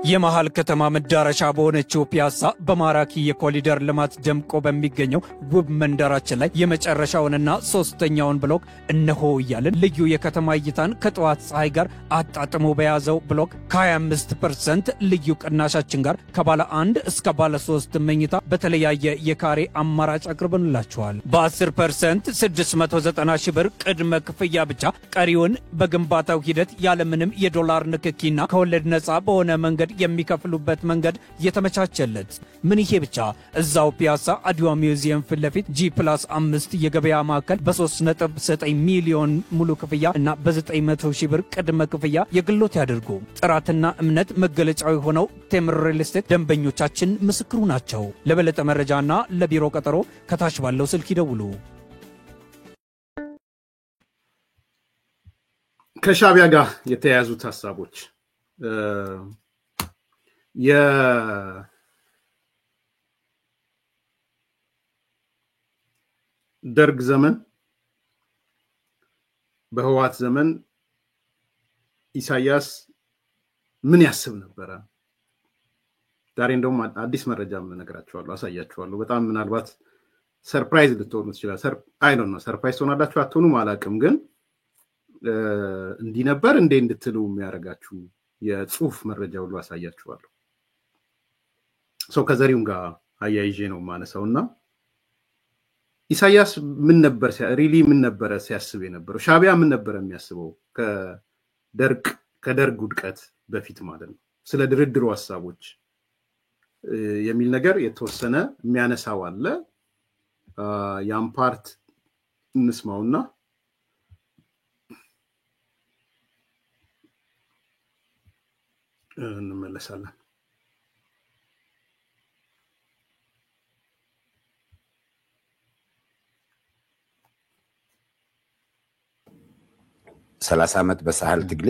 የመሃል ከተማ መዳረሻ በሆነችው ፒያሳ በማራኪ የኮሪደር ልማት ደምቆ በሚገኘው ውብ መንደራችን ላይ የመጨረሻውንና ሶስተኛውን ብሎክ እነሆ እያልን ልዩ የከተማ እይታን ከጠዋት ፀሐይ ጋር አጣጥሞ በያዘው ብሎክ ከ25% ልዩ ቅናሻችን ጋር ከባለ 1 እስከ ባለ 3 መኝታ በተለያየ የካሬ አማራጭ አቅርበንላችኋል። በ10% 690 ሺህ ብር ቅድመ ክፍያ ብቻ ቀሪውን በግንባታው ሂደት ያለምንም የዶላር ንክኪና ከወለድ ነፃ በሆነ መንገድ የሚከፍሉበት መንገድ የተመቻቸለት። ምን ይሄ ብቻ! እዛው ፒያሳ አድዋ ሚውዚየም ፊት ለፊት G+5 የገበያ ማዕከል በ3.9 ሚሊዮን ሙሉ ክፍያ እና በ900 ሺህ ብር ቅድመ ክፍያ የግሎት ያድርጉ። ጥራትና እምነት መገለጫው የሆነው ቴምር ሪል ስቴት ደንበኞቻችን ምስክሩ ናቸው። ለበለጠ መረጃና ለቢሮ ቀጠሮ ከታች ባለው ስልክ ይደውሉ። ከሻቢያ ጋር የተያያዙት ሐሳቦች የደርግ ዘመን በህወሓት ዘመን ኢሳያስ ምን ያስብ ነበር? ዛሬ እንደውም አዲስ መረጃ እነግራችኋለሁ፣ አሳያችኋለሁ። በጣም ምናልባት ሰርፕራይዝ ልትሆኑ ትችላላችሁ። ሰርፕራይዝ ሆናላችሁ አትሆኑም አላውቅም፣ ግን እንዲህ ነበር እንዴ እንድትሉ የሚያደርጋችሁ የጽሁፍ መረጃ ሁሉ አሳያችኋለሁ። ከዘሪውን ጋር አያይዤ ነው ማነሳውና ኢሳያስ ምን ነበር ምን ነበር ሲያስብ የነበረው? ሻቢያ ምን ነበር የሚያስበው ከደርግ ውድቀት በፊት ማለት ነው? ስለ ድርድሩ ሐሳቦች የሚል ነገር የተወሰነ የሚያነሳው አለ። ያን ፓርት እንስማውና እንመለሳለን። ሰላሳ ዓመት በሳህል ትግሌ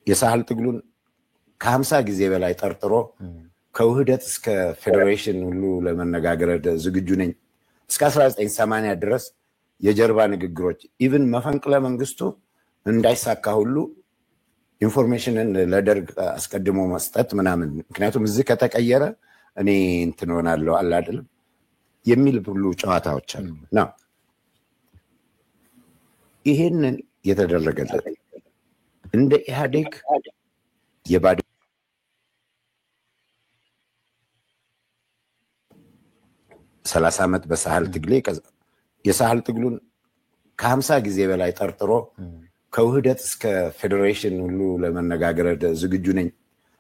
የሳህል ትግሉን ከ50 ጊዜ በላይ ጠርጥሮ ከውህደት እስከ ፌዴሬሽን ሁሉ ለመነጋገር ዝግጁ ነኝ እስከ 1980 ድረስ የጀርባ ንግግሮች ኢቭን መፈንቅለ መንግስቱ እንዳይሳካ ሁሉ ኢንፎርሜሽንን ለደርግ አስቀድሞ መስጠት ምናምን፣ ምክንያቱም እዚህ ከተቀየረ እኔ እንትን ሆናለሁ አለ አይደለም የሚል ሁሉ ጨዋታዎች አሉ። ነው ይሄንን የተደረገለት እንደ ኢህአዴግ የባድ 30 ዓመት በሳህል ትግሌ የሳህል ትግሉን ከ50 ጊዜ በላይ ጠርጥሮ ከውህደት እስከ ፌዴሬሽን ሁሉ ለመነጋገር ዝግጁ ነኝ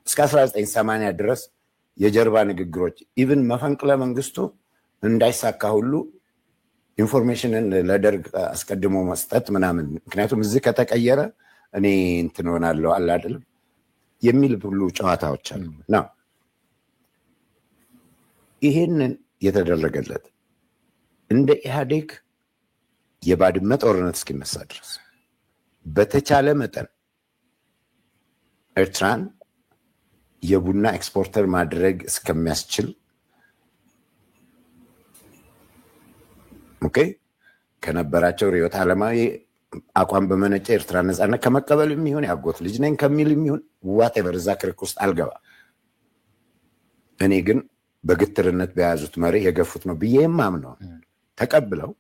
እስከ 1980 ድረስ የጀርባ ንግግሮች ኢቭን መፈንቅለ መንግስቱ እንዳይሳካ ሁሉ ኢንፎርሜሽንን ለደርግ አስቀድሞ መስጠት ምናምን፣ ምክንያቱም እዚህ ከተቀየረ እኔ እንትን ሆናለሁ አለ አይደለም የሚል ሁሉ ጨዋታዎች አሉ። ነው ይሄንን የተደረገለት እንደ ኢህአዴግ የባድመ ጦርነት እስኪነሳ ድረስ በተቻለ መጠን ኤርትራን የቡና ኤክስፖርተር ማድረግ እስከሚያስችል ከነበራቸው ርዕዮተ ዓለማዊ አቋም በመነጨ ኤርትራ ነፃነት ከመቀበል የሚሆን ያጎት ልጅ ነኝ ከሚል የሚሆን ዋቴቨር እዛ ክርክ ውስጥ አልገባ። እኔ ግን በግትርነት በያዙት መሪ የገፉት ነው ብዬ የማምነው ተቀብለው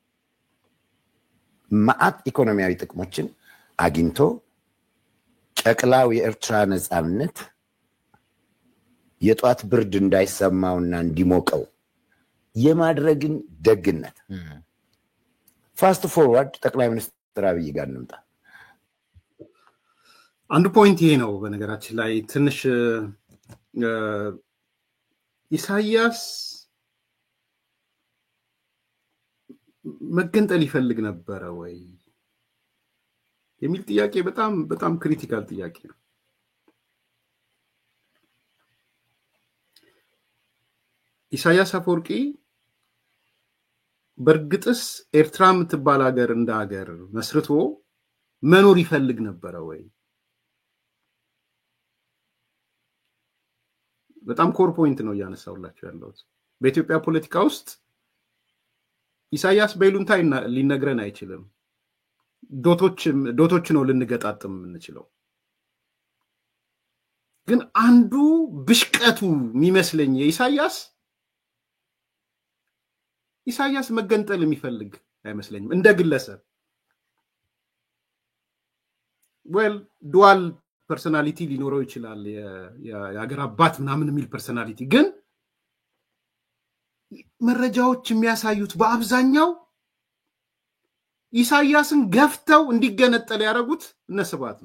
ማአት ኢኮኖሚያዊ ጥቅሞችን አግኝቶ ጨቅላው የኤርትራ ነፃነት የጧት ብርድ እንዳይሰማውና እንዲሞቀው የማድረግን ደግነት ፋስት ፎርዋርድ ጠቅላይ ሚኒስትር አብይ ጋር እንምጣ። አንዱ ፖይንት ይሄ ነው። በነገራችን ላይ ትንሽ ኢሳያስ መገንጠል ይፈልግ ነበር ወይ የሚል ጥያቄ በጣም ክሪቲካል ጥያቄ ነው። ኢሳያስ አፈወርቂ በርግጥስ ኤርትራ የምትባል ሀገር እንደ ሀገር መስርቶ መኖር ይፈልግ ነበር ወይ? በጣም ኮር ፖይንት ነው እያነሳውላችሁ ያለሁት። በኢትዮጵያ ፖለቲካ ውስጥ ኢሳያስ በይሉንታ ሊነግረን አይችልም። ዶቶች ነው ልንገጣጥም የምንችለው። ግን አንዱ ብሽቀቱ የሚመስለኝ ኢሳያስ መገንጠል የሚፈልግ አይመስለኝም እንደ ግለሰብ ዱዋል ፐርሰናሊቲ ሊኖረው ይችላል የሀገር አባት ምናምን የሚል ፐርሰናሊቲ ግን መረጃዎች የሚያሳዩት በአብዛኛው ኢሳያስን ገፍተው እንዲገነጠል ያደረጉት እነስባት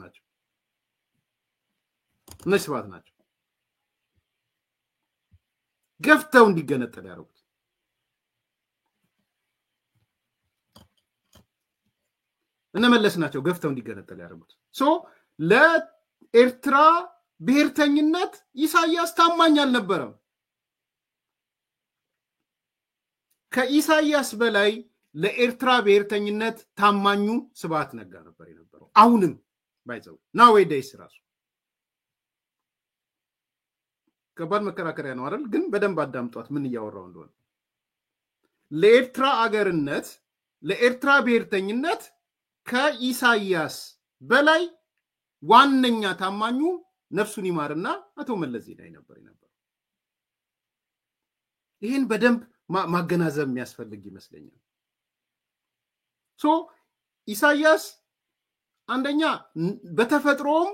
ናቸው ገፍተው እንዲገነጠል ያደረጉት እነመለስ ናቸው ገፍተው እንዲገነጠል ያደረጉት ለኤርትራ ብሔርተኝነት ኢሳያስ ታማኝ አልነበረም ከኢሳያስ በላይ ለኤርትራ ብሔርተኝነት ታማኙ ስብሃት ነጋ ነበር የነበረው አሁንም ባይዘው ናዌዴይስ ራሱ ከባድ መከራከሪያ ነው አይደል ግን በደንብ አዳምጧት ምን እያወራው እንደሆነ ለኤርትራ አገርነት ለኤርትራ ብሔርተኝነት ከኢሳያስ በላይ ዋነኛ ታማኙ ነፍሱን ይማርና አቶ መለስ ዜናዊ ነበር ይሄን በደንብ ማገናዘብ የሚያስፈልግ ይመስለኛል ኢሳያስ አንደኛ በተፈጥሮም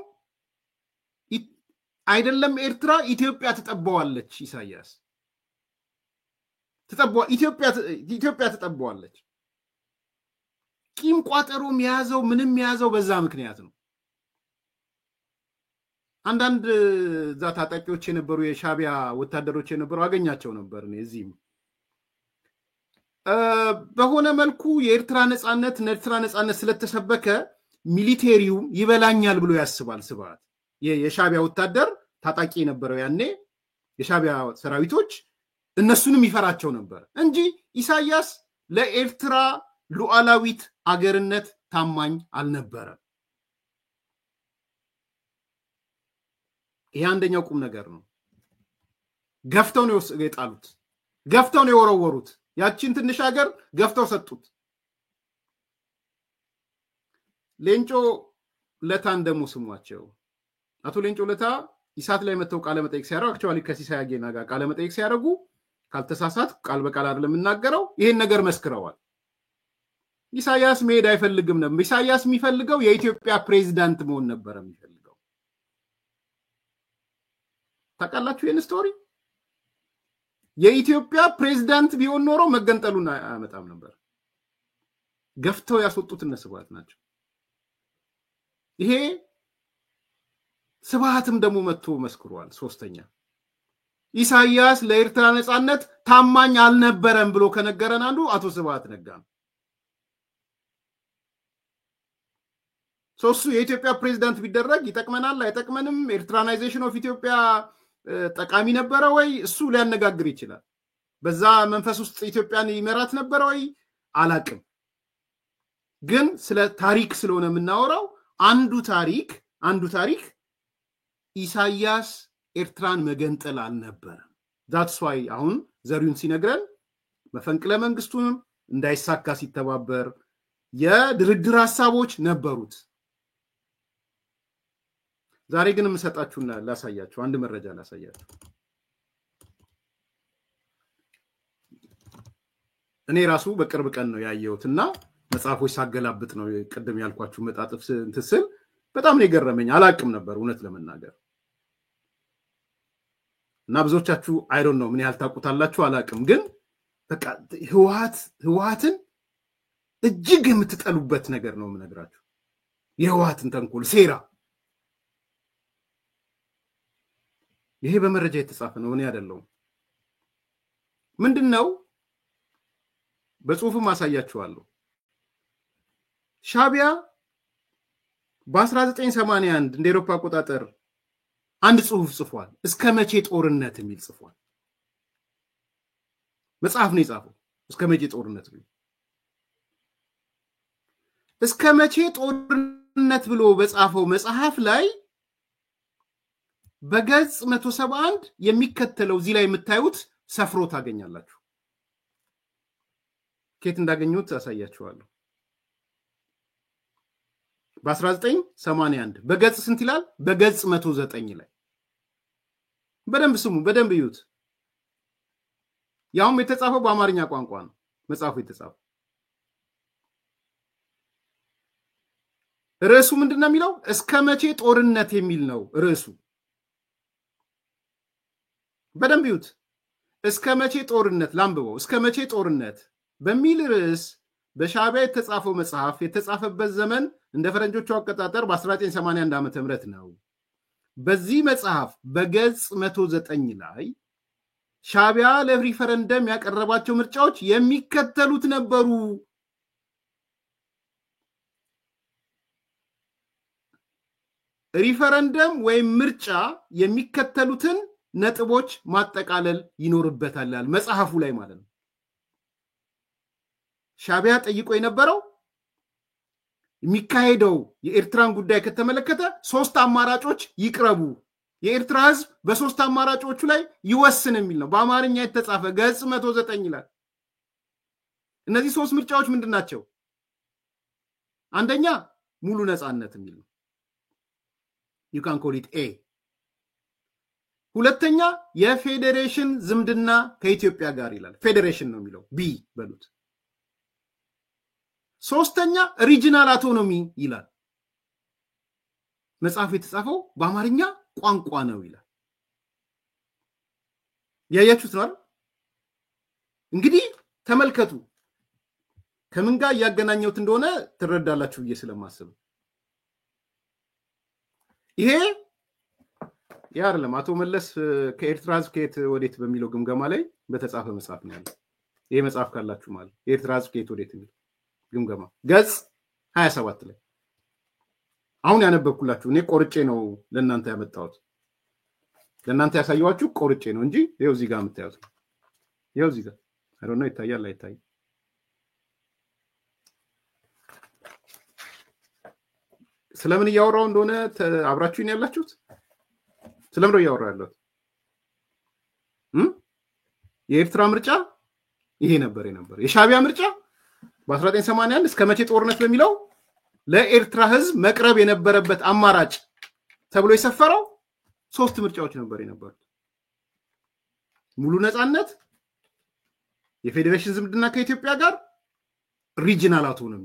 አይደለም ኤርትራ ኢትዮጵያ ተጠባዋለች ኢሳያስ ኢትዮጵያ ተጠባዋለች ቂም ቋጠሮ የሚያዘው ምንም የሚያዘው በዛ ምክንያት ነው አንዳንድ ዛታ ታጣቂዎች የነበሩ የሻቢያ ወታደሮች የነበሩ አገኛቸው ነበር ነው እዚህም በሆነ መልኩ የኤርትራ ነጻነት ስለተሰበከ ሚሊቴሪው ይበላኛል ብሎ ያስባል ስብሃት የሻቢያ ወታደር ታጣቂ የነበረው ያኔ የሻቢያ ሰራዊቶች እነሱንም ይፈራቸው ነበር እንጂ ኢሳያስ ለኤርትራ ሉዓላዊት አገርነት ታማኝ አልነበረም ይሄ አንደኛው ቁም ነገር ነው ገፍተው ነው የጣሉት ገፍተው ነው የወረወሩት ያቺን ትንሽ ሀገር ገፍተው ሰጡት ሌንጮ ለታ እንደሙ ስሟቸው አቶ ሌንጮ ለታ ኢሳት ላይ መተው ቃለ መጠይቅ ሲያደርጉ አክቹአሊ ከሲሳይ አጌና ጋር ቃለ መጠይቅ ሲያደርጉ ካልተሳሳት ቃል በቃል አይደለም እናገረው ይሄን ነገር መስክረዋል ኢሳያስ መሄድ አይፈልግም ነበር ኢሳያስ የሚፈልገው የኢትዮጵያ ፕሬዝዳንት መሆን ነበር የሚፈልገው ታውቃላችሁ ይሄን ስቶሪ የኢትዮጵያ ፕሬዝዳንት ቢሆን ኖሮ መገንጠሉን አያመጣም ነበር ገፍተው ያስወጡት እነስባት ናቸው ይሄ ስብሃትም ደግሞ መጥቶ መስክሯል ሶስተኛ ኢሳያስ ለኤርትራ ነጻነት ታማኝ አልነበረም ብሎ ከነገረን አንዱ አቶ ስብሃት ነጋ ነው ሶሱ የኢትዮጵያ ፕሬዝዳንት ቢደረግ ይጠቅመናል አይጠቅመንም ኤርትራናይዜሽን ኦፍ ኢትዮጵያ ጠቃሚ ነበር ወይ እሱ ሊያነጋግር ይችላል በዛ መንፈስ ውስጥ ኢትዮጵያን ይመራት ነበር ወይ አላቅም ግን ስለ ታሪክ ስለሆነ የምናወራው አንዱ ታሪክ ኢሳያስ ኤርትራን መገንጠል አልነበረም that's why አሁን ዘሪውን ሲነግረን መፈንቅለ መንግስቱን እንዳይሳካ ሲተባበር የድርድር ሐሳቦች ነበሩት ዛሬ ግን መስጣችሁና ላሳያችሁ አንድ መረጃ ላሳያችሁ እኔ ራሱ በቅርብ ቀን ነው ያየሁትና መጽሐፎች ሳገላብጥ ነው ቀደም ያልኳችሁ መጣጥፍ እንትስል በጣም ነው የገረመኝ አላቅም ነበር እውነት ለመናገር እና ብዙዎቻችሁ አይ ዶንት ኖ ምን ያህል ታውቁታላችሁ አላቅም ግን በቃ ህወሓትን እጅግ የምትጠሉበት ነገር ነው የምነግራችሁ የህወሓትን ተንኮል ሴራ ይሄ በመረጃ የተጻፈ ነው እኔ አይደለም ምንድነው በጽሁፉ ማሳያችኋለሁ ሻቢያ በ1981 እንደ አውሮፓ አቆጣጠር አንድ ጽሁፍ ጽፏል እስከ መቼ ጦርነት የሚል ጽፏል መጽሐፍ ነው የጻፈው እስከ መቼ ጦርነት ብሎ እስከ መቼ ጦርነት ብሎ በጻፈው መጽሐፍ ላይ በገጽ 171 የሚከተለው እዚህ ላይ የምታዩት ሰፍሮ ታገኛላችሁ ከየት እንዳገኙት አሳያችኋለሁ በ1981 በገጽ ስንት ይላል በገጽ 109 ላይ በደንብ ስሙ፣ በደንብ ይዩት። ያውም የተጻፈው በአማርኛ ቋንቋ ነው መጽሐፉ የተጻፈው። ርዕሱ ምንድነው የሚለው? እስከ መቼ ጦርነት የሚል ነው ርዕሱ። በደንብ ይዩት። እስከ መቼ ጦርነት ላንብበው። እስከ መቼ ጦርነት በሚል ርዕስ በሻዕቢያ የተጻፈው መጽሐፍ የተጻፈበት ዘመን እንደ ፈረንጆቹ አቆጣጠር በ1981 ዓ.ም ነው። በዚህ መጽሐፍ በገጽ 109 ላይ ሻዕቢያ ለሪፈረንደም ያቀረባቸው ምርጫዎች የሚከተሉት ነበሩ። ሪፈረንደም ወይም ምርጫ የሚከተሉትን ነጥቦች ማጠቃለል ይኖርበታል መጽሐፉ ላይ ማለት ነው። ሻዕቢያ ጠይቆ የነበረው የሚካሄደው የኤርትራን ጉዳይ ከተመለከተ 3 አማራጮች ይቅረቡ፣ የኤርትራ ህዝብ በ3 አማራጮቹ ላይ ይወስን የሚል ነው። በአማርኛ የተጻፈ ገጽ 109 ላይ እነዚህ 3 ምርጫዎች ምንድን ናቸው? አንደኛ ሙሉ ነፃነት የሚል ነው። you can call it A። ሁለተኛ የፌዴሬሽን ዝምድና ከኢትዮጵያ ጋር ይላል። ፌዴሬሽን ነው የሚለው ቢ በሉት። ሶስተኛ ሪጂናል አውቶኖሚ ይላል። መጽሐፉ የተጻፈው በአማርኛ ቋንቋ ነው ይላል። ያያችሁት ነው። እንግዲህ ተመልከቱ፣ ከምን ጋር ያገናኘውት እንደሆነ ትረዳላችሁ ብዬ ስለማስብ ይሄ ያርለም አቶ መለስ ከኤርትራ ህዝብ ከየት ወዴት በሚለው ግምገማ ላይ በተጻፈ መጽሐፍ ነው ያለው። ይሄ መጽሐፍ ካላችሁ ማለት የኤርትራ ህዝብ ከየት ወዴት የሚለው ግምገማ ገጽ 27 ላይ አሁን ያነበብኩላችሁ እኔ ቆርጬ ነው ለእናንተ ያመጣሁት። ለእናንተ ያሳየዋችሁ ቆርጬ ነው እንጂ ይሄው እዚህ ጋር የምታዩት ይሄው እዚህ ጋር I don't know ይታያል አይታይም። ስለምን እያወራው እንደሆነ አብራችሁኝ ያላችሁት? ስለምን ነው እያወራው ያለሁት? የኤርትራ ምርጫ ይሄ ነበር የነበረ። የሻዕቢያ ምርጫ በ1981 እስከ መቼ ጦርነት በሚለው ለኤርትራ ህዝብ መቅረብ የነበረበት አማራጭ ተብሎ የሰፈረው 3 ምርጫዎች ነበር የነበሩት። ሙሉ ነፃነት፣ የፌዴሬሽን ዝምድና ከኢትዮጵያ ጋር፣ ሪጂናል አውቶኖሚ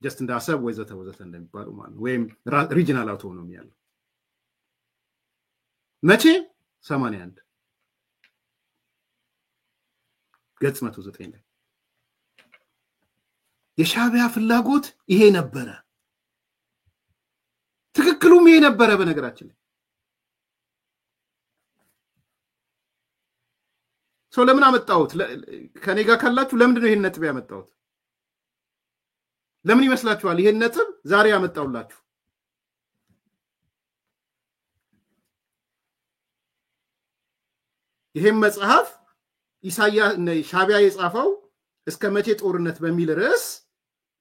ጀስት እንደ አሰብ ወዘተ ወዘተ እንደሚባሉ ማለት ነው። ወይም ሪጂናል አውቶኖሚ ያለው መቼ 81 ገጽ 109 ላይ የሻዕቢያ ፍላጎት ይሄ ነበረ። ትክክሉም ይሄ ነበረ። በነገራችን ላይ ሰው ለምን አመጣሁት? ከኔ ጋር ካላችሁ ለምንድን ነው ይሄን ነጥብ ያመጣሁት? ለምን ይመስላችኋል ይሄን ነጥብ ዛሬ ያመጣውላችሁ? ይሄን መጽሐፍ ሻዕቢያ የጻፈው እስከ መቼ ጦርነት በሚል ርዕስ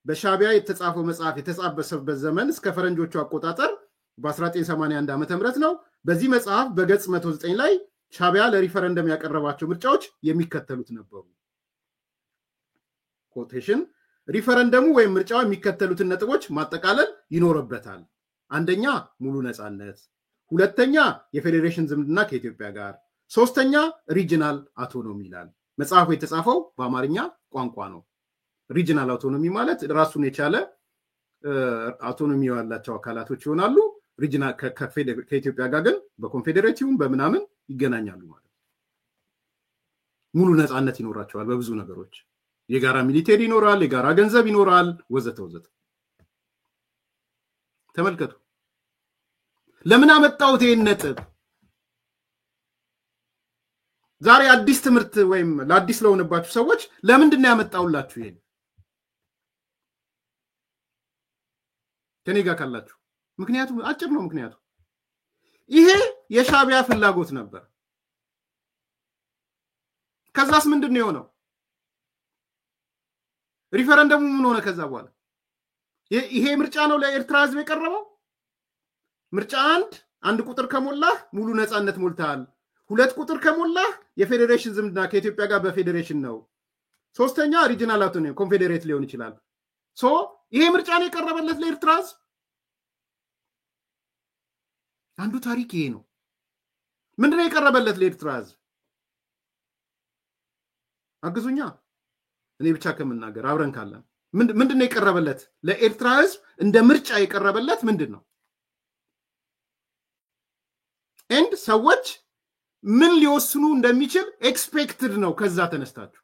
በሻዕቢያ የተጻፈው መጽሐፍ የተጻፈበት ዘመን እስከ ፈረንጆቹ አቆጣጠር በ1981 ዓ.ም ነው። በዚህ መጽሐፍ በገጽ 109 ላይ ሻዕቢያ ለሪፈረንደም ያቀረባቸው ምርጫዎች የሚከተሉት ነበሩ። ኮቴሽን ሪፈረንደሙ ወይም ምርጫው የሚከተሉትን ነጥቦች ማጠቃለል ይኖርበታል። አንደኛ ሙሉ ነፃነት፣ ሁለተኛ የፌዴሬሽን ዝምድና ከኢትዮጵያ ጋር፣ ሶስተኛ ሪጂናል አውቶኖሚ ይላል። መጽሐፉ የተጻፈው በአማርኛ ቋንቋ ነው። ሪጂናል አውቶኖሚ ማለት ራሱን የቻለ አውቶኖሚ ያላቸው አካላቶች ይሆናሉ። ሪጂናል ከኢትዮጵያ ጋር ግን በኮንፌዴሬቲቭም በምናምን ይገናኛሉ ማለት ነው። ሙሉ ነፃነት ይኖራቸዋል በብዙ ነገሮች። የጋራ ሚሊቴሪ ይኖራል፣ የጋራ ገንዘብ ይኖራል ወዘተ ወዘተ። ተመልከቱ። ለምን አመጣሁት ይሄን ነጥብ? ዛሬ አዲስ ትምህርት ወይም ለአዲስ ለሆነባችሁ ሰዎች ለምንድን ነው ያመጣውላችሁ ይሄን? ከኔ ጋር ካላችሁ ምክንያቱም አጭር ነው። ምክንያቱ ይሄ የሻዕቢያ ፍላጎት ነበር። ከዛስ ምንድን ነው የሆነው? ሪፈረንደሙ ምን ሆነ? ከዛ በኋላ ይሄ ምርጫ ነው ለኤርትራ ህዝብ የቀረበው። ምርጫ አንድ ቁጥር ከሞላህ ሙሉ ነፃነት ሞልተሃል። 2 ቁጥር ከሞላህ የፌዴሬሽን ዝምድና ከኢትዮጵያ ጋር በፌዴሬሽን ነው። ሶስተኛ ሪጂናል አውቶኖሚ ኮንፌዴሬት ሊሆን ይችላል። ይሄ ምርጫ ነው የቀረበለት ለኤርትራ ህዝብ። አንዱ ታሪክ ይሄ ነው። ምንድነው የቀረበለት ለኤርትራ ህዝብ? አግዙኛ እኔ ብቻ ከምናገር አብረን ካለን ምንድነው የቀረበለት ለኤርትራ ህዝብ? እንደ ምርጫ የቀረበለት ምንድነው? ኤንድ ሰዎች ምን ሊወስኑ እንደሚችል ኤክስፔክትድ ነው። ከዛ ተነስታችሁ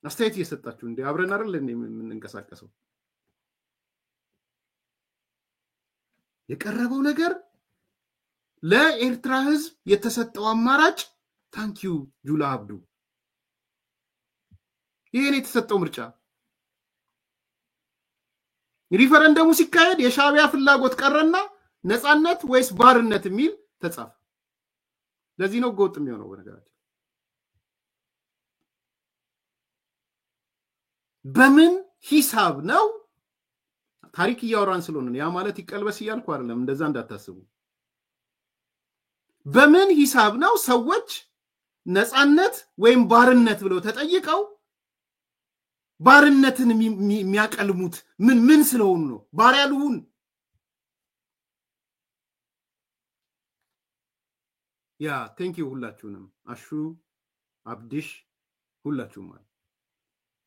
አስተያየት እየሰጣችሁ እንዴ አብረን አይደል እንዴ የምንንቀሳቀሰው? የቀረበው ነገር ለኤርትራ ህዝብ የተሰጠው አማራጭ ታንኪዩ ጁላ አብዱ ይሄን የተሰጠው ምርጫ ሪፈረንደሙ ሲካሄድ የሻቢያ ፍላጎት ቀረና ነፃነት ወይስ ባርነት የሚል ተጻፈ። ለዚህ ነው ጎጥ የሚሆነው። በነገራችን በምን ሂሳብ ነው? ታሪክ እያወራን ስለሆነ ያ ማለት ይቀልበስ እያልኩ አይደለም፣ እንደዛ እንዳታስቡ። በምን ሂሳብ ነው ሰዎች ነፃነት ወይም ባርነት ብለው ተጠይቀው ባርነትን የሚያቀልሙት? ምን ስለሆኑ ነው? ባሪያ ልሁን? ያ ቴንኪዩ ሁላችሁንም፣ አሹ አብዲሽ ሁላችሁም ማለት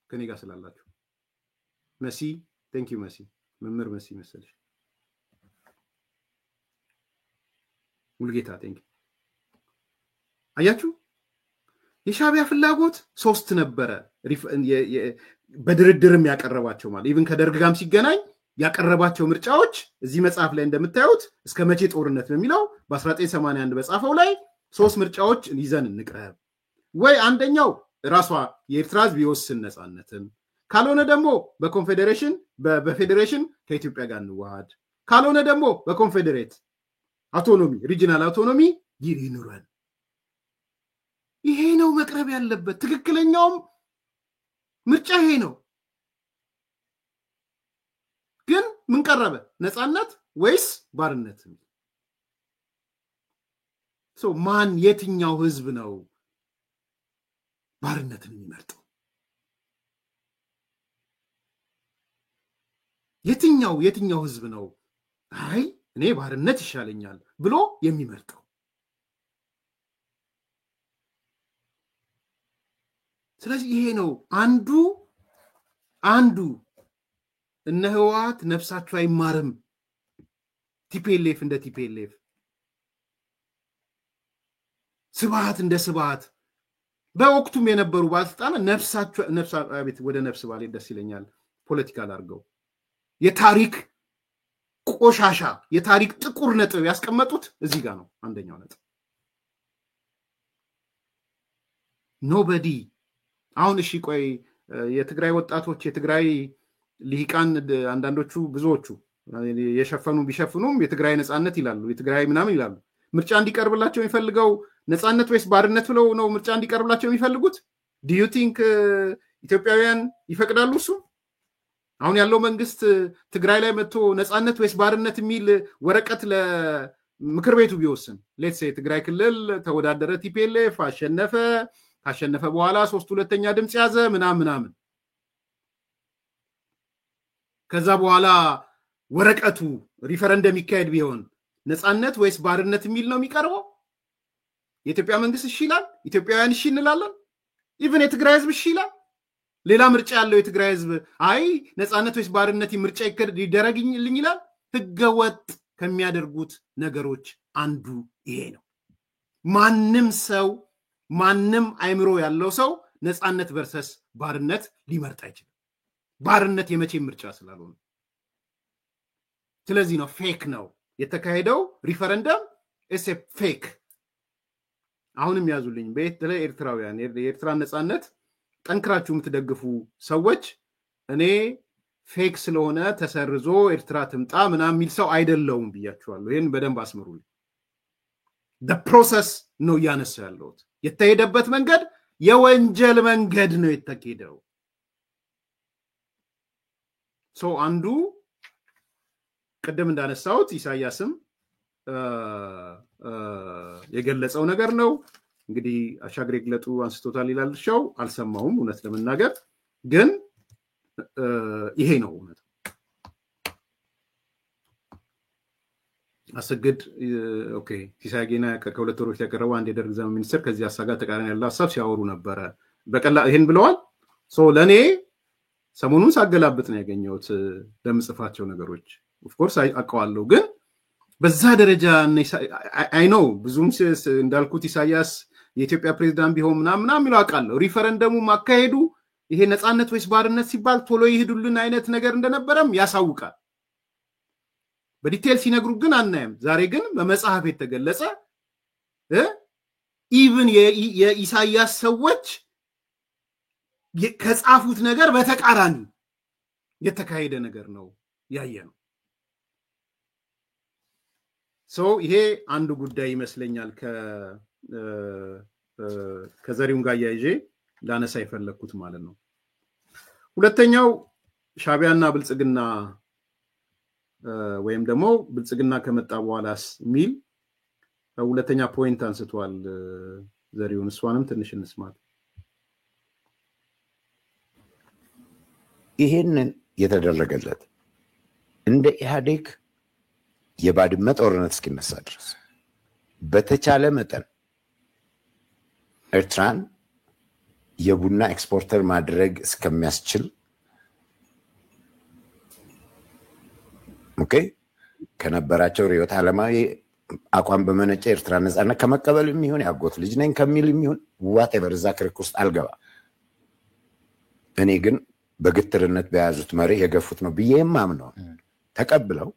ከኔ ጋር ስላላችሁ። መሲ ቴንኪዩ መሲ፣ መምህር መሲ መሰለሽ፣ ሙልጌታ ቴንኪዩ። አያችሁ የሻቢያ ፍላጎት 3 ነበረ። በድርድርም ያቀረባቸው ማለት ኢቭን ከደርግ ጋርም ሲገናኝ ያቀረባቸው ምርጫዎች እዚህ መጽሐፍ ላይ እንደምታዩት እስከ መቼ ጦርነት ነው የሚለው በ1981 በጻፈው ላይ 3 ምርጫዎች ይዘን እንቅረብ። ወይ አንደኛው ራሷ የኤርትራ ህዝብ ይወስን ነፃነትን፣ ካልሆነ ደግሞ በፌዴሬሽን ከኢትዮጵያ ጋር እንዋሃድ፣ ካልሆነ ደግሞ በኮንፌዴሬት አውቶኖሚ ሪጂናል አውቶኖሚ ይኑረን። ይሄ ነው መቅረብ ያለበት። ትክክለኛውም ምርጫ ይሄ ነው። ግን ምን ቀረበ? ነፃነት ወይስ ባርነት? ማን የትኛው ህዝብ ነው ባርነትን የሚመርጠው? የትኛው ህዝብ ነው አይ እኔ ባርነት ይሻለኛል ብሎ የሚመርጠው? ስለዚህ ይሄ ነው አንዱ እነ ህወሓት ነፍሳቸው አይማርም፣ ቲፒኤልኤፍ እንደ ቲፒኤልኤፍ፣ ስብሃት እንደ ስብሃት በወቅቱም የነበሩ ባለስልጣናት ነፍሳቸው አቤት ወደ ነፍስ ባለ ደስ ይለኛል ፖለቲካል አድርገው የታሪክ ቆሻሻ የታሪክ ጥቁር ነጥብ ያስቀመጡት እዚህ ጋር ነው። አንደኛው ነጥብ ኖበዲ አሁን እሺ ቆይ የትግራይ ወጣቶች የትግራይ ሊቃን አንዳንዶቹ ብዙዎቹ የሸፈኑ ቢሸፍኑም የትግራይ ነፃነት ይላሉ፣ የትግራይ ምናምን ይላሉ። ምርጫ እንዲቀርብላቸው የሚፈልገው ነፃነት ወይስ ባርነት ብለው ነው ምርጫ እንዲቀርብላቸው የሚፈልጉት? ዱ ዩ ቲንክ ኢትዮጵያውያን ይፈቅዳሉ? እሱ አሁን ያለው መንግስት ትግራይ ላይ መጥቶ ነፃነት ወይስ ባርነት የሚል ወረቀት ለምክር ቤቱ ቢወስን ሌትስ ሴ ትግራይ ክልል ተወዳደረ፣ ቲፒኤልኤፍ አሸነፈ፣ ካሸነፈ በኋላ 3/2 ድምጽ ያዘ ምናምን ከዛ በኋላ ወረቀቱ ሪፈረንደም ይካሄድ ቢሆን ነፃነት ወይስ ባርነት የሚል ነው የሚቀርበው? የኢትዮጵያ መንግስት እሺ ይላል? ኢትዮጵያውያን እሺ እንላለን? ኢቭን የትግራይ ህዝብ እሺ ይላል? ሌላ ምርጫ ያለው የትግራይ ህዝብ አይ ነፃነት ወይስ ባርነት ምርጫ ይደረግልኝ ይላል? ህገወጥ ከሚያደርጉት ነገሮች አንዱ ይሄ ነው። ማንም አይምሮ ያለው ሰው ነፃነት ቨርሰስ ባርነት ሊመርጥ አይችልም። ባርነት የመቼ ምርጫ ስላልሆነ። ስለዚህ ነው ፌክ ነው የተካሄደው ሪፈረንደም እስ ፌክ። አሁንም ያዙልኝ በተለይ ኤርትራውያን የኤርትራ ነፃነት ጠንክራችሁ የምትደግፉ ሰዎች እኔ ፌክ ስለሆነ ተሰርዞ ኤርትራ ትምጣ ምናምን የሚል ሰው አይደለውም ብያችኋለሁ። ይሄን በደንብ አስምሩልኝ። the process ነው ያነሳ ያለሁት። የተሄደበት መንገድ የወንጀል መንገድ ነው የተካሄደው። አንዱ ቀደም እንዳነሳሁት ኢሳያስም የገለጸው ነገር ነው። እንግዲህ አሻግሬ ግለጡ አንስቶታል ይላል ሻው አልሰማሁም እውነት ለመናገር ግን ይሄ ነው እውነት። አሰግድ ኦኬ ሲሳይ ጌና ከሁለት ወሮች ያቀረበው አንድ የደርግ ዘመን ሚኒስትር ከዚህ ሀሳብ ጋር ተቃራኒ ያለው ሀሳብ ሲያወሩ ነበረ። በቀላል ይሄን ብለዋል። ለእኔ ሰሞኑን ሳገላብጥ ነው ያገኘሁት ለምጽፋቸው ነገሮች ኦፍኮርስ አውቀዋለሁ፣ ግን በዛ ደረጃ አይ ኖ ብዙም እንዳልኩት ኢሳያስ የኢትዮጵያ ፕሬዝዳንት ቢሆን ምናምን የሚለው አውቃለሁ። ሪፈረንደሙ ማካሄዱ ይሄ ነፃነት ወይስ ባርነት ሲባል ቶሎ ይሄዱልን አይነት ነገር እንደነበረም ያሳውቃል። በዲቴል ሲነግሩ ግን አናየም። ዛሬ ግን በመጽሐፍ የተገለጸ ኢቭን የኢሳያስ ሰዎች ከጻፉት ነገር በተቃራኒ የተካሄደ ነገር ነው ያየ ነው። ይሄ አንዱ ጉዳይ ይመስለኛል ከዘሪውን ጋር ያይዤ ላነሳ የፈለኩት ማለት ነው። ሁለተኛው ሻቢያና ብልጽግና ወይም ደግሞ ብልጽግና ከመጣ በኋላስ ሚል ሁለተኛ ፖይንት አንስቷል ዘሪውን። እሷንም ትንሽ እንስማት። ይሄንን የተደረገለት እንደ ኢህአዴግ የባድመ ጦርነት እስኪነሳ ድረስ በተቻለ መጠን ኤርትራን የቡና ኤክስፖርተር ማድረግ እስከሚያስችል ኦኬ ከነበራቸው ርዕዮተ ዓለማዊ አቋም በመነጨ ኤርትራ ነፃነት ከመቀበል የሚሆን ያጎት ልጅ ነኝ ከሚል የሚሆን ዋቴቨር እዛ ክርክ ውስጥ አልገባ። እኔ ግን በግትርነት በያዙት መሪ የገፉት ነው ብዬ የማምነው ተቀብለው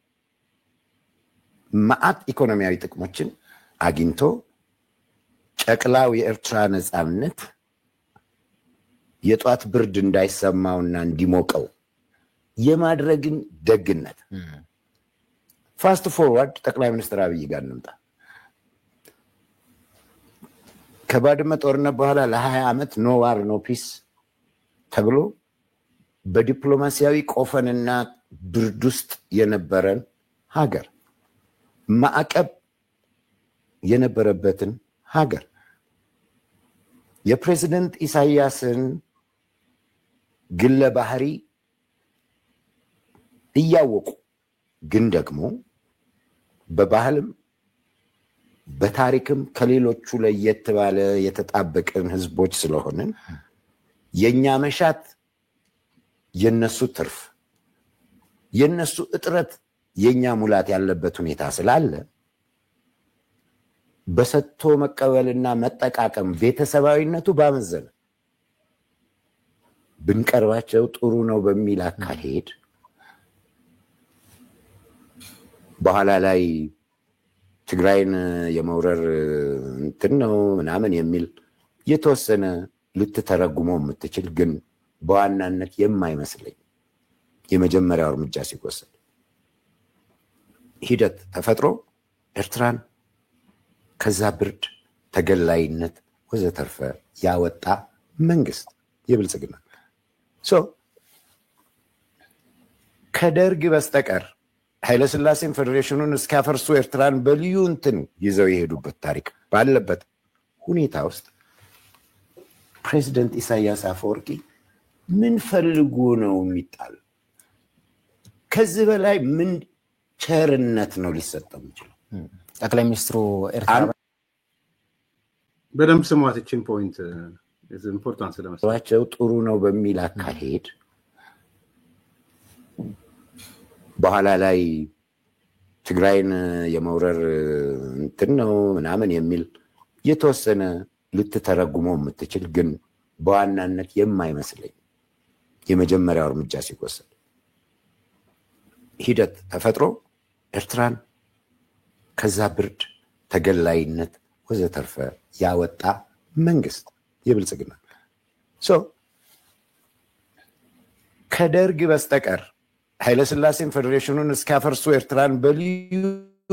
ማአት ኢኮኖሚያዊ ጥቅሞችን አግኝቶ ጨቅላው የኤርትራ ነፃነት የጧት ብርድ እንዳይሰማውና እንዲሞቀው የማድረግን ደግነት ፋስት ፎርዋርድ ጠቅላይ ሚኒስትር አብይ ጋር እንምጣ። ከባድመ ጦርነት በኋላ ለ20 ዓመት ኖ ዋር ኖ ፒስ ተብሎ በዲፕሎማሲያዊ ቆፈንና ብርድ ውስጥ የነበረን ሀገር ማዕቀብ የነበረበትን ሀገር የፕሬዝዳንት ኢሳያስን ግለ ባህሪ እያወቁ ግን ደግሞ በባህልም በታሪክም ከሌሎቹ ለየት ባለ የተጣበቀን ህዝቦች ስለሆነን የኛ መሻት የነሱ ትርፍ የነሱ እጥረት የኛ ሙላት ያለበት ሁኔታ ስላለ በሰጥቶ መቀበልና መጠቃቀም ቤተሰባዊነቱ ባመዘነ ብንቀርባቸው ጥሩ ነው በሚል አካሄድ በኋላ ላይ ትግራይን የመውረር እንትን ነው ምናምን የሚል የተወሰነ ልትተረጉመው የምትችል ግን በዋናነት የማይመስለኝ የመጀመሪያው እርምጃ ሲወሰድ ሂደት ተፈጥሮ ኤርትራን ከዛ ብርድ ተገላይነት ወዘተርፈ ያወጣ መንግስት የብልጽግና ከደርግ በስተቀር ኃይለሥላሴን ፌዴሬሽኑን እስካፈርሱ ኤርትራን በልዩ እንትን ይዘው የሄዱበት ታሪክ ባለበት ሁኔታ ውስጥ ፕሬዝዳንት ኢሳያስ አፈወርቂ ምን ፈልጉ ነው የሚጣል? ከዚህ በላይ ምን ቸርነት ነው ሊሰጠው የሚችለው? ጠቅላይ ሚኒስትሩ ኤርትራ በደንብ ስሟት እቺን ፖይንት ኢምፖርታንስ ስለመስሏቸው ጥሩ ነው በሚል አካሄድ በኋላ ላይ ትግራይን የመውረር እንትን ነው ምናምን የሚል የተወሰነ ልትተረጉመው የምትችል ግን በዋናነት የማይመስለኝ የመጀመሪያው እርምጃ ሲወሰድ ሂደት ተፈጥሮ ኤርትራን ከዛ ብርድ ተገላይነት ወዘተርፈ ያወጣ መንግስት የብልጽግና ከደርግ በስተቀር ኃይለሥላሴን ፌዴሬሽኑን እስካፈርሱ ኤርትራን በልዩ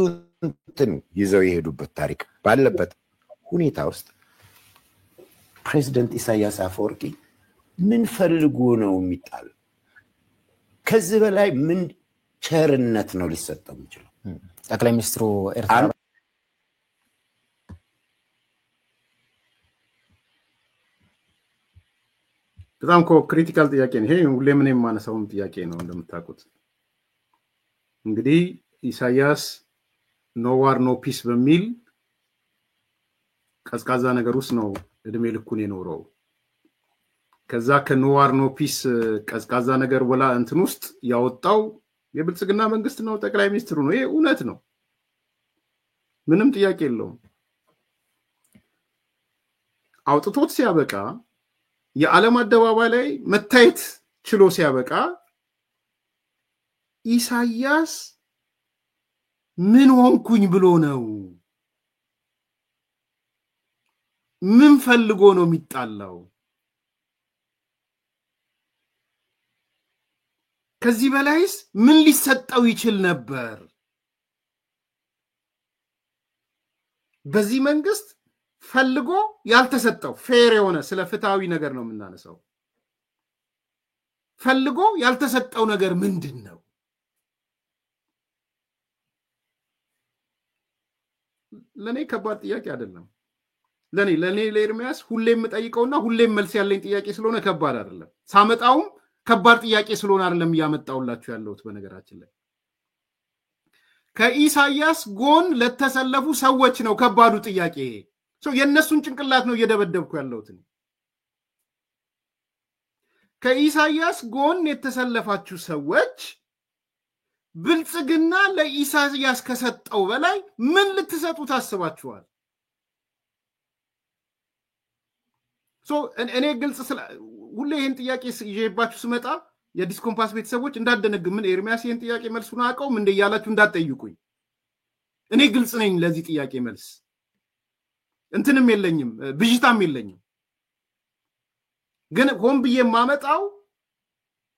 እንትን ይዘው የሄዱበት ታሪክ ባለበት ሁኔታ ውስጥ ፕሬዝዳንት ኢሳያስ አፈወርቂ ምን ፈልጉ ነው የሚጣል? ከዚህ በላይ ምን ቸርነት ነው ሊሰጠው የሚችለው? ጠቅላይ ሚኒስትሩ ኤርትራ በጣም ክሪቲካል ጥያቄ ነው። ይሄ ሁሌ ምን የማነሳውን ጥያቄ ነው። እንደምታውቁት እንግዲህ ኢሳያስ ኖ ዋር ኖ ፒስ በሚል ቀዝቃዛ ነገር ውስጥ ነው እድሜ ልኩን የኖረው። ከዛ ከኖ ዋር ኖ ፒስ ቀዝቃዛ ነገር ወላ እንትን ውስጥ ያወጣው የብልጽግና መንግስት ነው፣ ጠቅላይ ሚኒስትሩ ነው። ይሄ እውነት ነው፣ ምንም ጥያቄ የለውም። አውጥቶት ሲያበቃ የዓለም አደባባይ ላይ መታየት ችሎ ሲያበቃ ኢሳያስ ምን ሆንኩኝ ብሎ ነው? ምን ፈልጎ ነው የሚጣላው? ከዚህ በላይስ ምን ሊሰጠው ይችል ነበር? በዚህ መንግስት ፈልጎ ያልተሰጠው ፌር የሆነ ስለ ፍትሃዊ ነገር ነው የምናነሳው። ፈልጎ ያልተሰጠው ነገር ምንድን ነው? ለኔ ከባድ ጥያቄ አይደለም። ለኔ ለኤርሚያስ ሁሌም የምጠይቀውና ሁሌም መልስ ያለኝ ጥያቄ ስለሆነ ከባድ አይደለም። ሳመጣውም ከባድ ጥያቄ ስለሆነ አይደለም እያመጣውላችሁ ያለሁት። በነገራችን ላይ ከኢሳያስ ጎን ለተሰለፉ ሰዎች ነው ከባዱ ጥያቄ። የእነሱን ጭንቅላት ነው እየደበደብኩ ያለሁት። ከኢሳያስ ጎን የተሰለፋችሁ ሰዎች ብልጽግና ለኢሳያስ ከሰጠው በላይ ምን ልትሰጡ ታስባችኋል? እኔ ግልጽ ሁሌ ይህን ጥያቄ ይዤባችሁ ስመጣ የዲስኮምፓስ ቤተሰቦች እንዳደነግም ምን ኤርሚያስ ይህን ጥያቄ መልሱን አውቀውም እንደ እያላችሁ እንዳትጠይቁኝ። እኔ ግልጽ ነኝ ለዚህ ጥያቄ መልስ። እንትንም የለኝም ብዥታም የለኝም። ግን ሆን ብዬ የማመጣው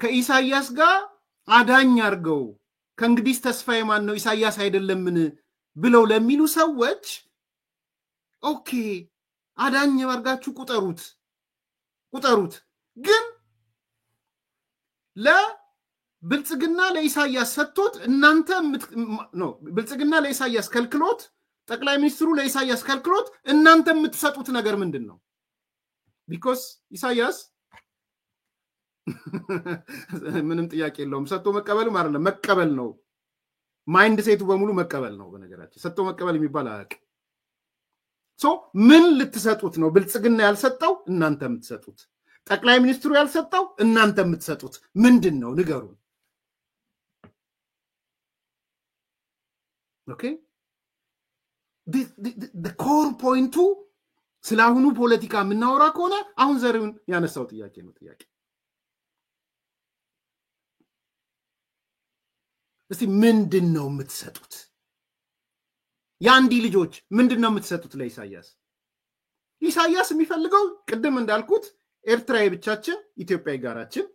ከኢሳያስ ጋር አዳኝ አድርገው ከእንግዲህ ተስፋዬ ማን ነው ኢሳያስ አይደለምን ብለው ለሚሉ ሰዎች ኦኬ አዳኝ አድርጋችሁ ቁጠሩት። ግን ለብልጽግና ለኢሳያስ ሰጥቶት እናንተ ነው ብልጽግና ለኢሳያስ ከልክሎት ጠቅላይ ሚኒስትሩ ለኢሳያስ ከልክሎት እናንተ የምትሰጡት ነገር ምንድን ነው? ቢኮዝ ኢሳያስ ምንም ጥያቄ የለውም። ሰጥቶ መቀበልም አይደለም መቀበል ነው። ማይንድ ሴቱ በሙሉ መቀበል ነው። በነገራችን ሰጥቶ መቀበል የሚባል አያውቅም። ምን ልትሰጡት ነው? ብልጽግና ያልሰጠው እናንተ የምትሰጡት፣ ጠቅላይ ሚኒስትሩ ያልሰጠው እናንተ የምትሰጡት ምንድን ነው? ንገሩ። ኦኬ ኮር ፖይንቱ ስለ አሁኑ ፖለቲካ የምናወራ ከሆነ አሁን ዘሪሁን ያነሳው ጥያቄ ነው። ጥያቄ እስቲ ምንድን ነው የምትሰጡት? የአንዲ ልጆች ምንድን ነው የምትሰጡት ለኢሳያስ? ኢሳያስ የሚፈልገው ቅድም እንዳልኩት ኤርትራዊ ብቻችን ኢትዮጵያዊ ጋራችን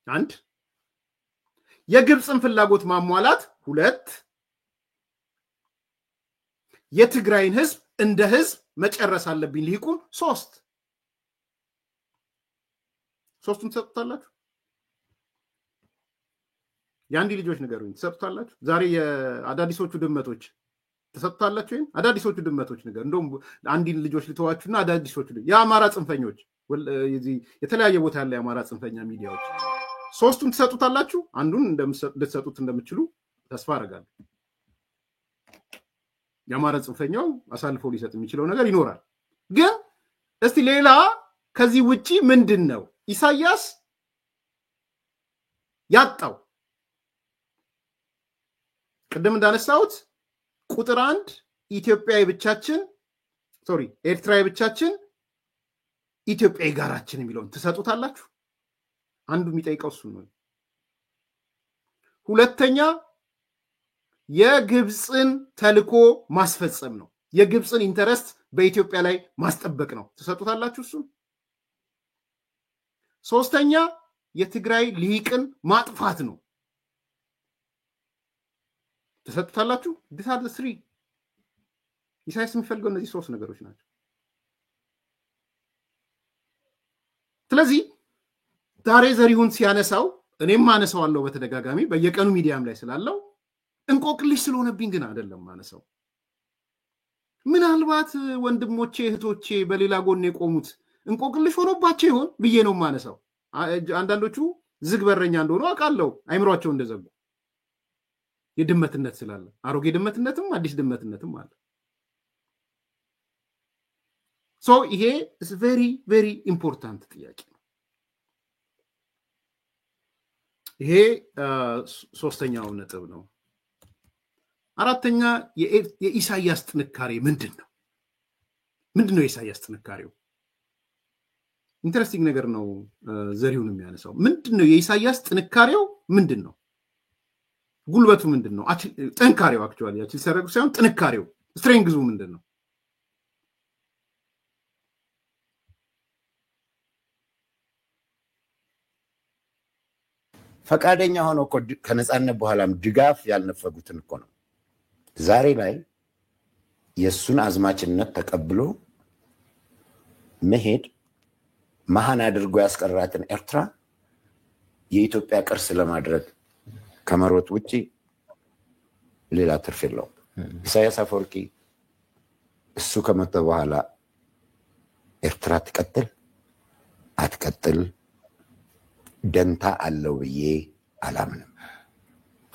አንድ የግብፅን ፍላጎት ማሟላት 2 የትግራይን ህዝብ እንደ ህዝብ መጨረስ አለብኝ ሊቁም 3ቱን ተሰጥቷላችሁ? የአንዲ ልጆች ንገሩኝ፣ ተሰጥቷላችሁ? ዛሬ የአዳዲሶቹ ድመቶች ተሰጥቷላችሁ? ይሄን አዳዲሶቹ ድመቶች ነገር እንደውም አንዲ ልጆች ልተዋችሁና አዳዲሶቹ የአማራ ጽንፈኞች የተለያየ ቦታ ያለ የአማራ ጽንፈኛ ሚዲያዎች 3ቱን ተሰጥቷላችሁ? አንዱን ልትሰጡት እንደምትችሉ ተስፋ አደርጋለሁ። የአማራ ጽንፈኛው አሳልፎ ሊሰጥ የሚችለው ነገር ይኖራል። ግን እስቲ ሌላ ከዚህ ውጪ ምንድን ነው ኢሳያስ ያጣው? ቅድም እንዳነሳሁት ቁጥር 1 ኢትዮጵያዊ ብቻችን ኤርትራዊ ብቻችን ኢትዮጵያዊ ጋራችን የሚለውን ትሰጡታላችሁ? አንዱ የሚጠይቀው እሱ ነው። ሁለተኛ የግብፅን ተልኮ ማስፈጸም ነው። የግብፅን ኢንተረስት በኢትዮጵያ ላይ ማስጠበቅ ነው። ትሰጡታላችሁ? እሱ ሶስተኛ የትግራይ ልሂቅን ማጥፋት ነው። ተሰጥቷላችሁ? ዲሳር 3 ኢሳያስ የሚፈልገው እነዚህ 3 ነገሮች ናቸው። ስለዚህ ዛሬ ዘሪሁን ሲያነሳው እኔም ማነሳዋለሁ በተደጋጋሚ በየቀኑ ሚዲያም ላይ ስላለው እንቆቅልሽ ስለሆነብኝ ግን አይደለም ማነሳው። ምናልባት ወንድሞቼ እህቶቼ በሌላ ጎን የቆሙት እንቆቅልሽ ሆኖባቸው ይሆን ብዬ ነው ማነሳው። አንዳንዶቹ ዝግ በረኛ እንደሆኑ አውቃለሁ፣ አይምሯቸው እንደዘጉ። የድመትነት ስላለ አሮጌ ድመትነትም አዲስ ድመትነትም አለ። ሶ ይሄ is very very important ጥያቄ ነው። ይሄ ሶስተኛው ነጥብ ነው። አራተኛ የኢሳያስ ጥንካሬ ምንድነው? ምንድነው የኢሳያስ ጥንካሬው? ኢንተረስቲንግ ነገር ነው። ዘሪሁን የሚያነሳው ምንድነው የኢሳያስ ጥንካሬው ምንድነው? ጉልበቱ ምንድነው? ጥንካሬው አክቹአሊ ያቺ ሰረቁ ሳይሆን ጥንካሬው ስትሬንግዙ ምንድነው? ፈቃደኛ ሆኖ እኮ ከነጻነት በኋላም ድጋፍ ያልነፈጉትን እኮ ነው ዛሬ ላይ የሱን አዝማችነት ተቀብሎ መሄድ መሃን አድርጎ ያስቀራትን ኤርትራ የኢትዮጵያ ቅርስ ለማድረግ ከመሮጥ ውጪ ሌላ ትርፍ የለውም። ኢሳያስ አፈወርቂ እሱ ከመጣ በኋላ ኤርትራ ትቀጥል አትቀጥል ደንታ አለው ብዬ አላምንም።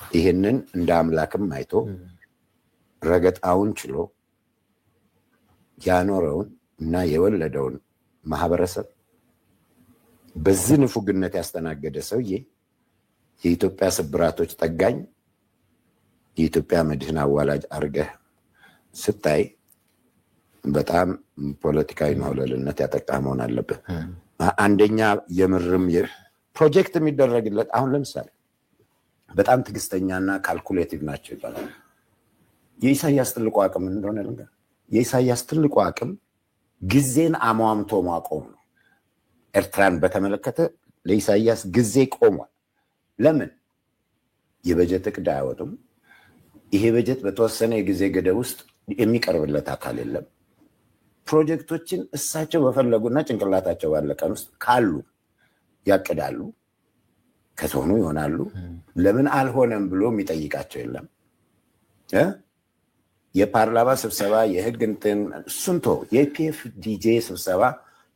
ይሄንን እንደ አምላክም አይቶ ረገጣውን ችሎ ያኖረውን እና የወለደውን ማህበረሰብ በዚህ ንፉግነት ያስተናገደ ሰውዬ የኢትዮጵያ ስብራቶች ጠጋኝ የኢትዮጵያ መድህን አዋላጅ አርገህ ስታይ በጣም ፖለቲካዊ ማውለልነት ያጠቃ መሆን አለበት። አንደኛ የምርም ፕሮጀክት የሚደረግለት አሁን ለምሳሌ በጣም ትግስተኛና ካልኩሌቲቭ ናቸው ይባላል። የኢሳያስ ትልቁ አቅም እንደሆነ ነገር የኢሳያስ ትልቁ አቅም ጊዜን አሟምቶ ማቆም ነው። ኤርትራን በተመለከተ ለኢሳያስ ጊዜ ቆሟል። ለምን? የበጀት እቅድ አያወጡም። ይሄ በጀት በተወሰነ የጊዜ ገደብ ውስጥ የሚቀርብለት አካል የለም። ፕሮጀክቶችን እሳቸው በፈለጉና ጭንቅላታቸው ባለቀን ውስጥ ካሉ ያቅዳሉ፣ ከተሆኑ ይሆናሉ። ለምን አልሆነም ብሎ የሚጠይቃቸው የለም። የፓርላማ ስብሰባ የህግ እንትን ሱንቶ የፒኤፍ ዲጄ ስብሰባ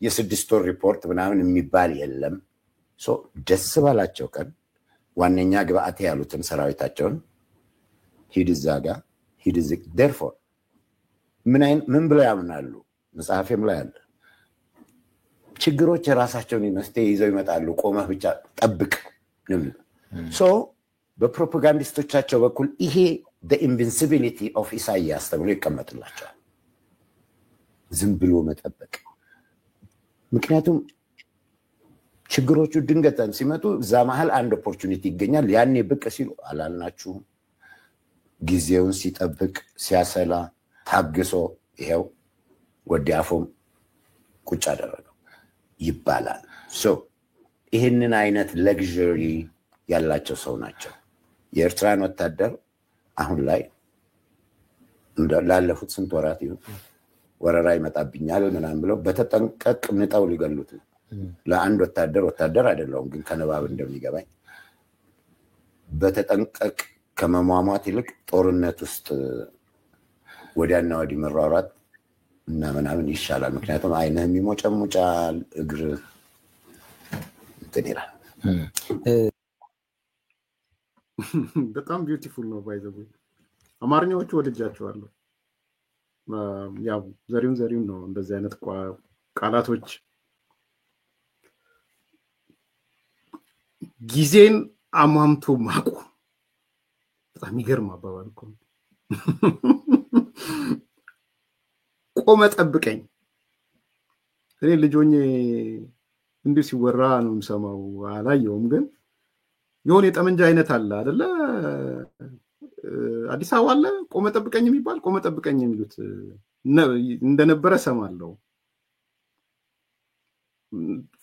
የ6 ወር ሪፖርት ምናምን የሚባል የለም። ሶ ደስ ባላቸው ቀን ዋነኛ ግብአት ያሉትን ሰራዊታቸውን ሂድ እዛ ጋር ሂድ ዝቅ therefore ምን ብለው ያምናሉ? መጽሐፌም ላይ አለ። ችግሮች የራሳቸውን መፍትሄ ይዘው ይመጣሉ፣ ቆመህ ብቻ ጠብቅ ነው። ሶ በፕሮፓጋንዲስቶቻቸው በኩል ይሄ the invincibility of ኢሳያስ ተብሎ ይቀመጥላቸዋል። ዝም ብሎ መጠበቅ። ምክንያቱም ችግሮቹ ድንገተን ሲመጡ እዛ መሃል አንድ ኦፖርቹኒቲ ይገኛል። ያኔ ብቅ ሲሉ አላልናችሁም? ጊዜውን ሲጠብቅ ሲያሰላ ታግሶ ይሄው ወዲያፎም ቁጭ አደረገው ይባላል። ሶ ይሄንን አይነት ለግዠሪ ያላቸው ሰው ናቸው። የኤርትራን ወታደር አሁን ላይ ላለፉት ስንት ወራት ይሁን ወረራ ይመጣብኛል ምናምን ብለው በተጠንቀቅ ንጠው ሊገሉት ነው። ለአንድ ወታደር አይደለም ግን ከነባብ እንደሚገባኝ በተጠንቀቅ ከመሟሟት ይልቅ ጦርነት ውስጥ ወዲያና ወዲህ መሯሯጥ እና ምናምን ይሻላል። ምክንያቱም አይነህም ይሞጨሙጫል፣ እግር እንትን ይላል። በጣም ቢዩቲፉል ነው። ባይ ዘ ወይ አማርኛዎቹ ወድጃቸዋለሁ። ያው ዘሪሁን ነው እንደዚህ አይነት ቃላቶች ጊዜን አሟምቶ ማቆም በጣም ይገርም አባባል እኮ። ቆመ ጠብቀኝ። እኔ ልጆኜ እንዲሁ ሲወራ ነው የምሰማው፣ አላየውም። ግን የሆነ የጠመንጃ አይነት አለ አይደለ? አዲስ አበባ አለ ቆመ ጠብቀኝ የሚባል። ቆመ ጠብቀኝ የሚሉት እንደነበረ ሰማለሁ።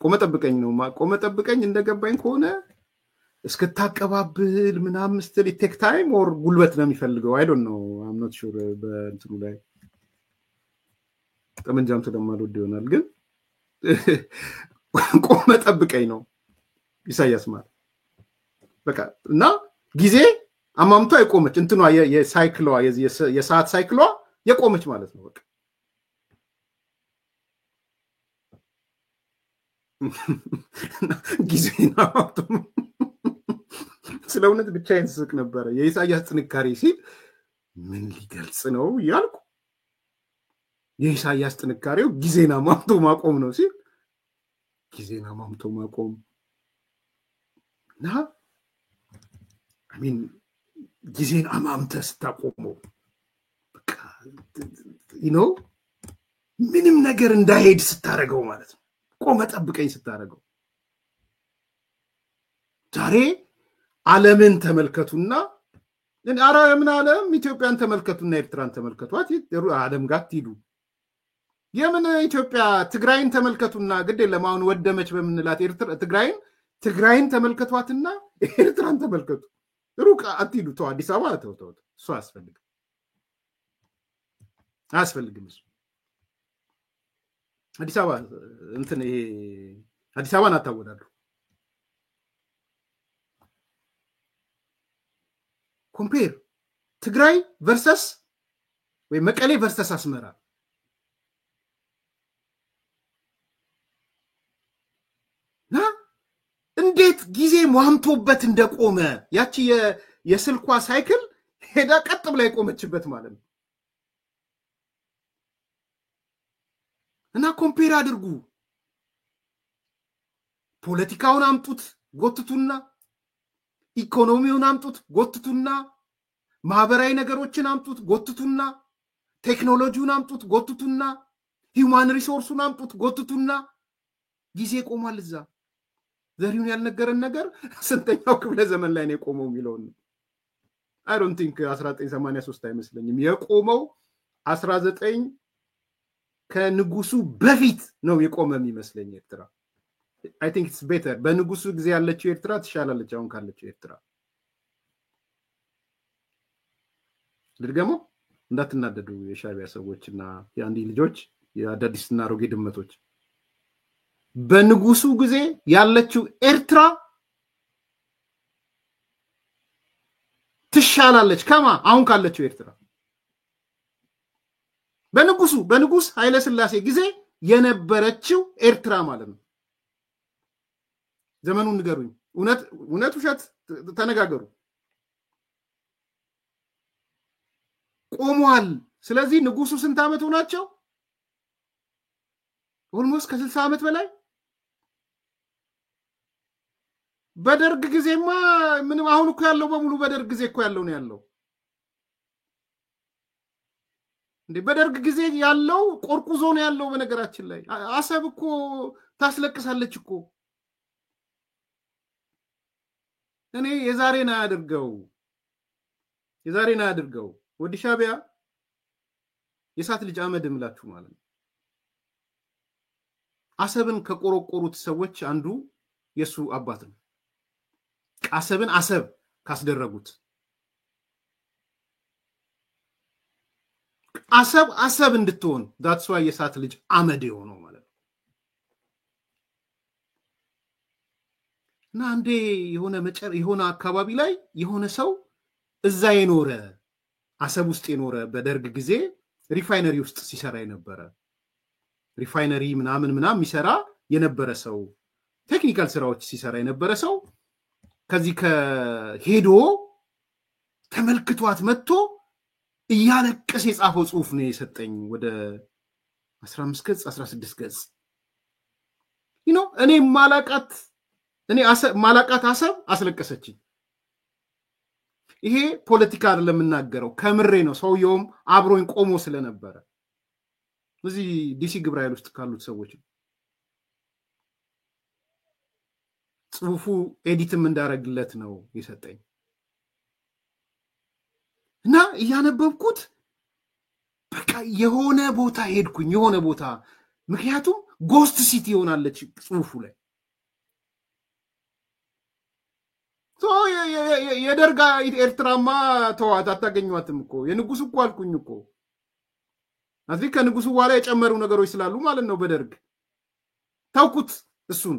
ቆመ ጠብቀኝ ነው። ቆመ ጠብቀኝ እንደገባኝ ከሆነ እስክታቀባብል ምናምን ስትል ቴክ ታይም ኦር ጉልበት ነው የሚፈልገው። አይ ዶንት ኖ አም ኖት ሹር። በእንትኑ ላይ ጠመንጃም ስለማልወድ ይሆናል። ግን ቆመ ጠብቀኝ ነው ኢሳያስ ማለት በቃ። እና ጊዜ አማምቷ የቆመች እንትኗ የሳይክሏ የሰዓት ሳይክሏ የቆመች ማለት ነው በቃ። ጊዜና ስለውነት ብቻዬን ስቅ ነበር የኢሳያስ ጥንካሬ ሲል ምን ሊገልጽ ነው ያልኩ የኢሳያስ ጥንካሬው ጊዜና ማምቶ ማቆም ነው ሲል ጊዜና ማምቶ ማቆም ና አሚን ጊዜን አማምተ ስታቆመው በቃ ምንም ነገር እንዳይሄድ ስታረገው ማለት ነው ቆመ ጠብቀኝ ስታረገው ዛሬ ዓለምን ተመልከቱና አራ ምን ዓለም ኢትዮጵያን ተመልከቱና ኤርትራን ተመልከቷት ዓለም ጋር ትይዱ የምን ኢትዮጵያ ትግራይን ተመልከቱና ግድ ለማውን ወደመች በመንላት ትግራይን ተመልከቷትና ኤርትራን ተመልከቱ ሩቅ አትይዱ ተው አዲስ አበባ ተው እሱ አስፈልግም አዲስ አበባ እንትን ይሄ አዲስ አበባን አታወዳዱ ኮምፔር ትግራይ ቨርሰስ ወይ መቀሌ ቨርሰስ አስመራ እንዴት ጊዜ ሟምቶበት እንደቆመ ያቺ የስልኳ ሳይክል ሄዳ ቀጥ ብላ የቆመችበት ማለት ነው እና ኮምፔር አድርጉ ፖለቲካውን አምጡት ጎትቱና ኢኮኖሚውን አምጡት ጎትቱና ማህበራዊ ነገሮችን አምጡት ጎትቱና ቴክኖሎጂውን አምጡት ጎትቱና ሂውማን ሪሶርሱን አምጡት ጎትቱና ጊዜ ቆሟል እዛ ዘሪውን ያልነገረን ነገር ስንተኛው ክፍለ ዘመን ላይ ነው የቆመው የሚለው I don't think 1983 አይመስለኝም የቆመው 19 ከንጉሱ በፊት ነው የቆመ የሚመስለኝ ኤርትራ I think it's better በንጉሱ ጊዜ ያለችው ኤርትራ ትሻላለች አሁን ካለችው ኤርትራ ድርገሞ እንዳትናደዱ የሻቢያ ሰዎችና የአንዲ ልጆች የአዳዲስና ሮጌ ድመቶች በንጉሱ ጊዜ ያለችው ኤርትራ ትሻላለች ከማ አሁን ካለችው ኤርትራ በንጉስ ኃይለ ሥላሴ ጊዜ የነበረችው ኤርትራ ማለት ነው ዘመኑን ንገሩኝ እውነት ውሸት ተነጋገሩ ቆሟል ስለዚህ ንጉሱ ስንት አመት ሆናቸው ኦልሞስት ከ60 አመት በላይ በደርግ ጊዜማ ምንም አሁን እኮ ያለው በሙሉ በደርግ ጊዜ እኮ ያለው ነው ያለው እንዴ በደርግ ጊዜ ያለው ቆርቁዞ ነው ያለው በነገራችን ላይ አሰብ እኮ ታስለቅሳለች እኮ እኔ የዛሬና ያድርገው ወዲ ሻቢያ የሳት ልጅ አመድ ምላችሁ ማለት ነው አሰብን ከቆረቆሩት ሰዎች አንዱ የሱ አባት ነው አሰብን አሰብ ካስደረጉት አሰብ እንድትሆን that's why የሳት ልጅ አመድ የሆነው ማለት ነው እና አንዴ የሆነ አካባቢ ላይ የሆነ ሰው እዛ የኖረ አሰብ ውስጥ የኖረ በደርግ ጊዜ ሪፋይነሪ ውስጥ ሲሰራ የነበረ ሪፋይነሪ ምናምን ይሰራ የነበረ ሰው ቴክኒካል ስራዎች ሲሰራ የነበረ ሰው ከዚህ ከሄዶ ተመልክቷት መጥቶ እያለቀሰ የጻፈው ጽሁፍ ነው የሰጠኝ ወደ 15 ገጽ 16 ገጽ እኔ ማላቃት አሰብ አስለቀሰችኝ ይሄ ፖለቲካ አይደለም እናገረው ከምሬ ነው ሰውየውም አብሮኝ ቆሞ ስለነበረ እዚህ ዲሲ ግብራይል ውስጥ ካሉት ሰዎች ጽሁፉ ኤዲትም እንዳረግለት ነው የሰጠኝ እና ያነበብኩት በቃ የሆነ ቦታ ሄድኩኝ የሆነ ቦታ ምክንያቱም ጎስት ሲቲ ሆናለች ጽሁፉ ላይ የደርጋ ኤርትራማ ተዋት አታገኙዋትም እኮ የንጉሱ እኮ አልኩኝ እኮ አዚህ ከንጉሱ በኋላ የጨመሩ ነገሮች ስላሉ ማለት ነው በደርግ ታውቁት እሱን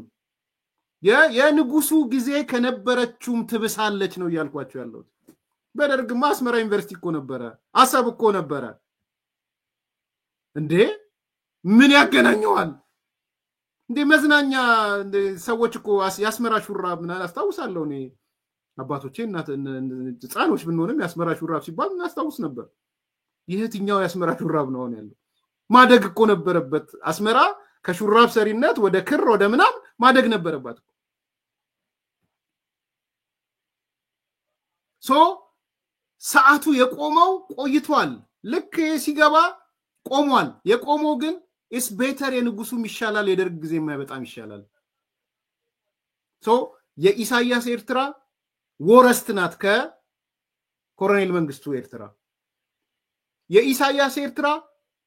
የንጉሱ ጊዜ ከነበረችውም ትብሳለች ነው ያልኳቸው ያለው በደርግ ማስመራ ዩኒቨርሲቲ እኮ ነበረ አሰብ እኮ ነበረ እንዴ ምን ያገናኘዋል እንዴ መዝናኛ ሰዎች እኮ ያስመራ ሹራ ምን አስተዋውሳለሁ እኔ አባቶቼ ህፃኖች ብንሆንም የአስመራ ሹራብ ሲባል እናስታውስ ነበር። የትኛው የአስመራ ሹራብ ነው ያለው? ማደግ እኮ ነበረበት። አስመራ ከሹራብ ሰሪነት ወደ ክር ወደ ምናም ማደግ ነበረባት። ሰዓቱ የቆመው ቆይቷል። ልክ ሲገባ ቆሟል። የቆመው ግን ኢስ ቤተር የንጉሱም ይሻላል፣ የደርግ ጊዜ በጣም ይሻላል። የኢሳያስ ኤርትራ ወረስት ናት ከኮሎኔል መንግስቱ ኤርትራ። የኢሳያስ ኤርትራ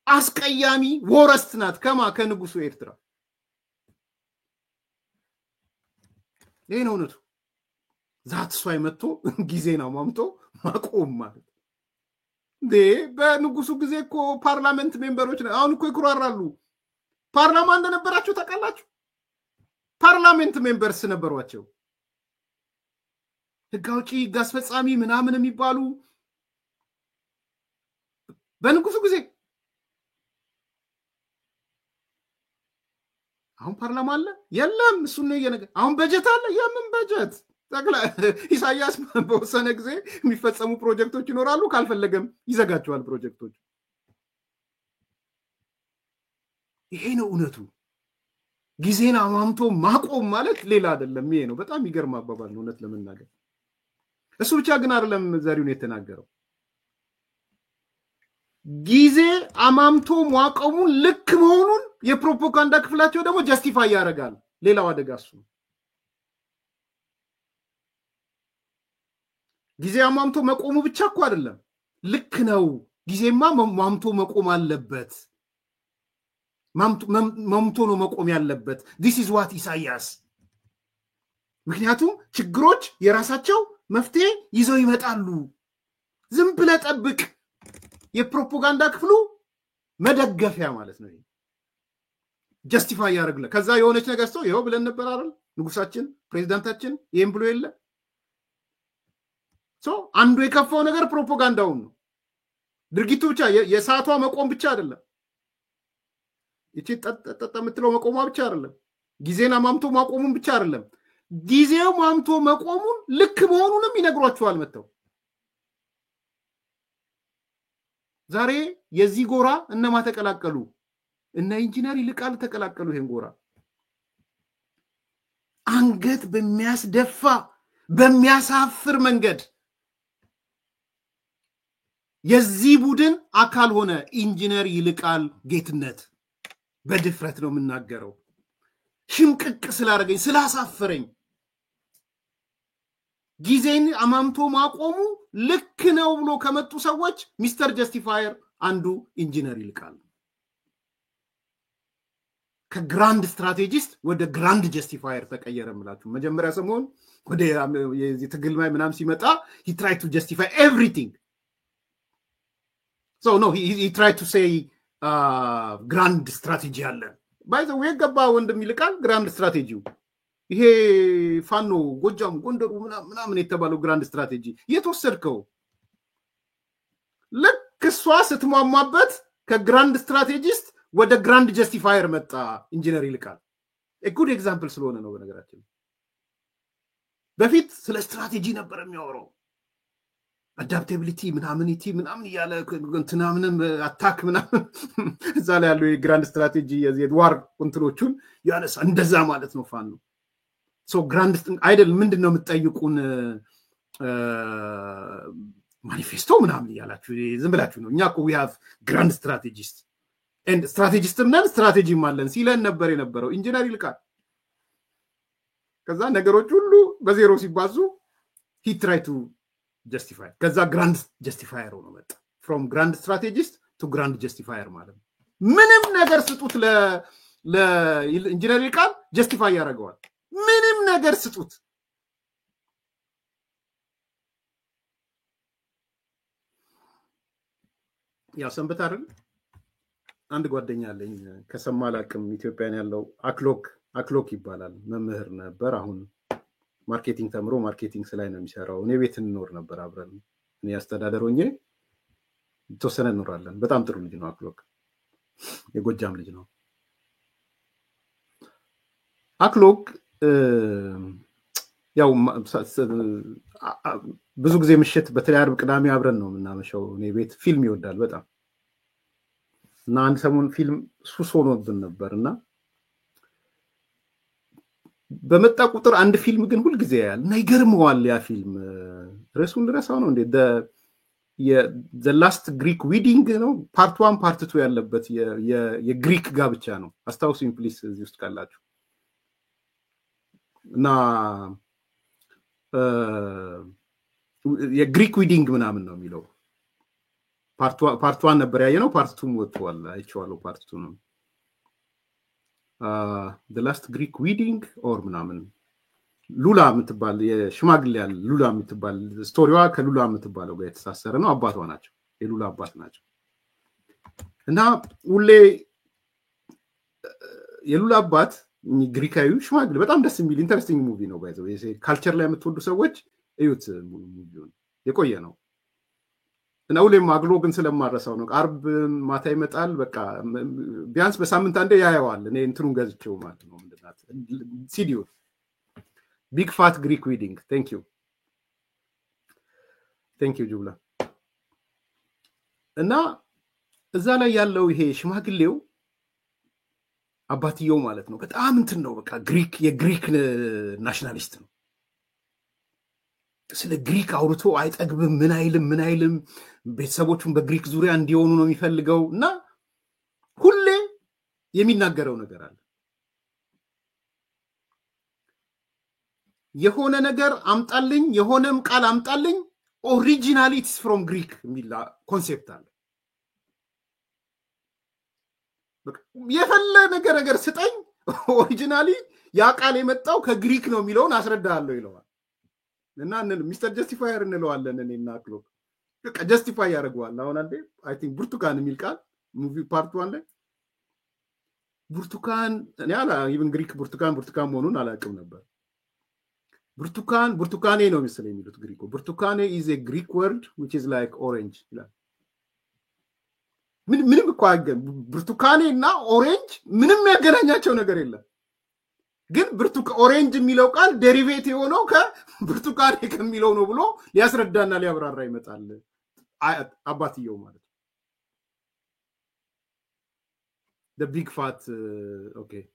አስቀያሚ ወረስት ናት ከንጉሱ ኤርትራ። ይሄ ነው እውነቱ። ዛት ሷይ መጥቶ ጊዜና ማምቶ ማቆም ማለት በንጉሱ ጊዜ እኮ ፓርላመንት ሜምበሮች አሁን እኮ ይኩራራሉ። ፓርላማ እንደነበራቸው ታውቃላችሁ? ፓርላመንት ሜምበርስ ነበሯቸው። ህግ አውጪ፣ ህግ አስፈጻሚ ምናምን የሚባሉ በንጉሱ ጊዜ። አሁን ፓርላማ አለ የለም? እሱ ነው የነገር። አሁን በጀት አለ? የምን በጀት? ኢሳያስ በወሰነ ጊዜ የሚፈጸሙ ፕሮጀክቶች ይኖራሉ፣ ካልፈለገም ይዘጋቸዋል ፕሮጀክቶች። ይሄ ነው እውነቱ። ጊዜን አማምቶ ማቆም ማለት ሌላ አይደለም። ይሄ ነው። በጣም ይገርም አባባል ነው እውነት ለመናገር። እሱ ብቻ ግን አይደለም ዘሪሁን የተናገረው። ጊዜ አማምቶ ማቆሙን ልክ መሆኑን የፕሮፓጋንዳ ክፍላቸው ደግሞ ጀስቲፋይ ያደርጋል። ሌላው አደጋ እሱ ነው። ጊዜ አማምቶ መቆሙ ብቻ እኮ አይደለም፣ ልክ ነው። ጊዜማ ማምቶ መቆም አለበት። ማምቶ ነው መቆም ያለበት። this is what ኢሳያስ። ምክንያቱም ችግሮች የራሳቸው መፍትሄ ይዘው ይመጣሉ። ዝም ብለህ ጠብቅ። የፕሮፓጋንዳ ክፍሉ መደገፊያ ማለት ነው። ጀስቲፋይ ያደርግለ። ከዛ የሆነች ነገር ሰው ይኸው ብለን ነበር አይደል? ንጉሳችን ፕሬዝዳንታችን ይሄን ብሎ የለ። አንዱ የከፋው ነገር ፕሮፓጋንዳውን ነው። ድርጊቱ ብቻ የሰዓቷ መቆም ብቻ አይደለም። እቺ ጠጠጠ የምትለው መቆሟ ብቻ አይደለም። ጊዜና ማምቶ ማቆሙን ብቻ አይደለም። ጊዜው ማምቶ መቆሙን ልክ መሆኑንም ይነግሯቸዋል መተው። ዛሬ የዚህ ጎራ እነማ ተቀላቀሉ? እነ ኢንጂነር ይልቃል ተቀላቀሉ። ይሄን ጎራ አንገት በሚያስደፋ በሚያሳፍር መንገድ የዚህ ቡድን አካል ሆነ ኢንጂነር ይልቃል ጌትነት። በድፍረት ነው የምናገረው። ሽምቅቅ ስላደረገኝ ስላሳፈረኝ ጊዜን አማምቶ ማቆሙ ልክ ነው ብሎ ከመጡ ሰዎች ሚስተር ጀስቲፋየር አንዱ ኢንጂነር ይልቃል። ከግራንድ ስትራቴጂስት ወደ ግራንድ ጀስቲፋየር ተቀየረ ምላችሁ። መጀመሪያ ሰሞን ወደ የትግል ላይ ምናም ሲመጣ he tried to justify everything. So no, he tried to say grand strategy አለ። by the way ገባ ወንድም ይልቃል ግራንድ ስትራቴጂው ይሄ ፋኖ ጎጃም ጎንደሩ ምናምን የተባለው ግራንድ ስትራቴጂ የተወሰድከው ልክ እሷ ስትሟሟበት ከግራንድ ስትራቴጂስት ወደ ግራንድ ጀስቲፋየር መጣ ኢንጂነር ይልቃል። a good example ስለሆነ ነው። በነገራችን በፊት ስለ ስትራቴጂ ነበር የሚያወራው። አዳፕታቢሊቲ ምናምን ያለ እንትና ምንም አታክ ምናምን እዛ ላይ ያለው የግራንድ ስትራቴጂ የዋር እንትኖቹን ያነሳ እንደዛ ማለት ነው ፋኖ። ግራንድ አይደል ምንድነው የምትጠይቁን ማኒፌስቶ ምናምን ያላችሁ ዝም ብላችሁ ነው። እኛ እኮ we have grand strategist and strategist እና ስትራቴጂ ማለን ሲለን ነበር የነበረው ኢንጂነር ይልቃል። ከዛ ነገሮች ሁሉ በዜሮ ሲባዙ he tried to justify ከዛ grand justifier ሆኖ መጣ። from grand strategist to grand justifier ማለት ነው። ምንም ነገር ስጡት ለኢንጂነር ይልቃል justify ያደርገዋል። ምንም ነገር ስጡት። ያው ሰንበት አይደል አንድ ጓደኛ አለኝ ከሰማላቅም ኢትዮጵያን ያለው አክሎክ ይባላል። መምህር ነበር። አሁን ማርኬቲንግ ተምሮ ማርኬቲንግ ላይ ነው የሚሰራው። እኔ ቤት እንኖር ነበር አብረን። እኔ አስተዳደር ሆኜ ተወሰነ እንኖራለን። በጣም ጥሩ ልጅ ነው አክሎክ። የጎጃም ልጅ ነው አክሎክ። ያው ብዙ ጊዜ ምሽት በተለይ ዓርብ ቅዳሜ አብረን ነው የምናመሸው። እኔ ቤት ፊልም ይወዳል በጣም እና አንድ ሰሞን ፊልም ሱስ ሆኖብን ነበርና በመጣ ቁጥር አንድ ፊልም ግን ሁሉ ጊዜ ያያል እና ይገርመዋል። ያ ፊልም ርዕሱን ልረሳው ነው እንዴ the last Greek wedding ነው ፓርት 1 ፓርት 2 ያለበት የግሪክ ጋብቻ ነው። አስታውሱኝ ፕሊስ እዚህ ውስጥ ካላችሁ እና የግሪክ ዊዲንግ ምናምን ነው የሚለው። ፓርት 1 ነበር ያየነው፣ ፓርት 2 ወጥቷል አይቼዋለሁ። ፓርት 2 ነው the last Greek wedding or ምናምን ሉላ የምትባል የሽማግሌ ያለ ሉላ የምትባል ስቶሪዋ ከሉላ የምትባለው ጋር የተሳሰረ ነው። አባቷ ናቸው፣ የሉላ አባት ናቸው። እና ሁሌ የሉላ አባት ግሪካዊ ሽማግሌ በጣም ደስ የሚል ኢንተረስቲንግ ሙቪ ነው። ባይዘው ካልቸር ላይ የምትወዱ ሰዎች እዩት። ሙቪውን የቆየ ነው እና ሁሌም አግሎ ግን ስለማረሳው ነው። ዓርብ ማታ ይመጣል። በቃ ቢያንስ በሳምንት አንዴ ያየዋል። እኔ እንትኑን ገዝቼው ማለት ነው ምንድናት ሲዲዮ ቢግ ፋት ግሪክ ዊዲንግ። ቴንክ ዩ ጁብላ። እና እዛ ላይ ያለው ይሄ ሽማግሌው አባትየው ማለት ነው በጣም እንትን ነው በቃ የግሪክ ናሽናሊስት ነው። ስለ ግሪክ አውርቶ አይጠግብም። ምን አይልም። ቤተሰቦቹን በግሪክ ዙሪያ እንዲሆኑ ነው የሚፈልገው እና ሁሌ የሚናገረው ነገር አለ። የሆነ ነገር አምጣልኝ፣ የሆነም ቃል አምጣልኝ ኦሪጂናሊ ኢትስ ፍሮም ግሪክ የሚል ኮንሴፕት አለ። የፈለ ነገር ስጠኝ ኦሪጂናሊ ያ ቃል የመጣው ከግሪክ ነው የሚለውን አስረዳለሁ ይለዋል። እና ሚስተር ጀስቲፋየር እንለዋለን እኔና ክሎክ በቃ ጀስቲፋይ ያደርገዋል። አሁን አንዴ አይ ቲንክ ብርቱካን የሚል ቃል ሙቪ ፓርት 1 ላይ ብርቱካን እኔ ኢቭን ግሪክ ብርቱካን መሆኑን አላውቅም ነበር። ብርቱካኔ ነው መሰለኝ የሚሉት ግሪኮ። ብርቱካኔ is a Greek word which is like orange ይላል። ምንም እኮ ብርቱካኔ እና ኦሬንጅ ምንም ያገናኛቸው ነገር የለም። ግን ኦሬንጅ የሚለው ቃል ዴሪቬት የሆነው ከብርቱካኔ ከሚለው ነው ብሎ ሊያስረዳና ሊያብራራ ይመጣል አባትየው ማለት ነው። the big fat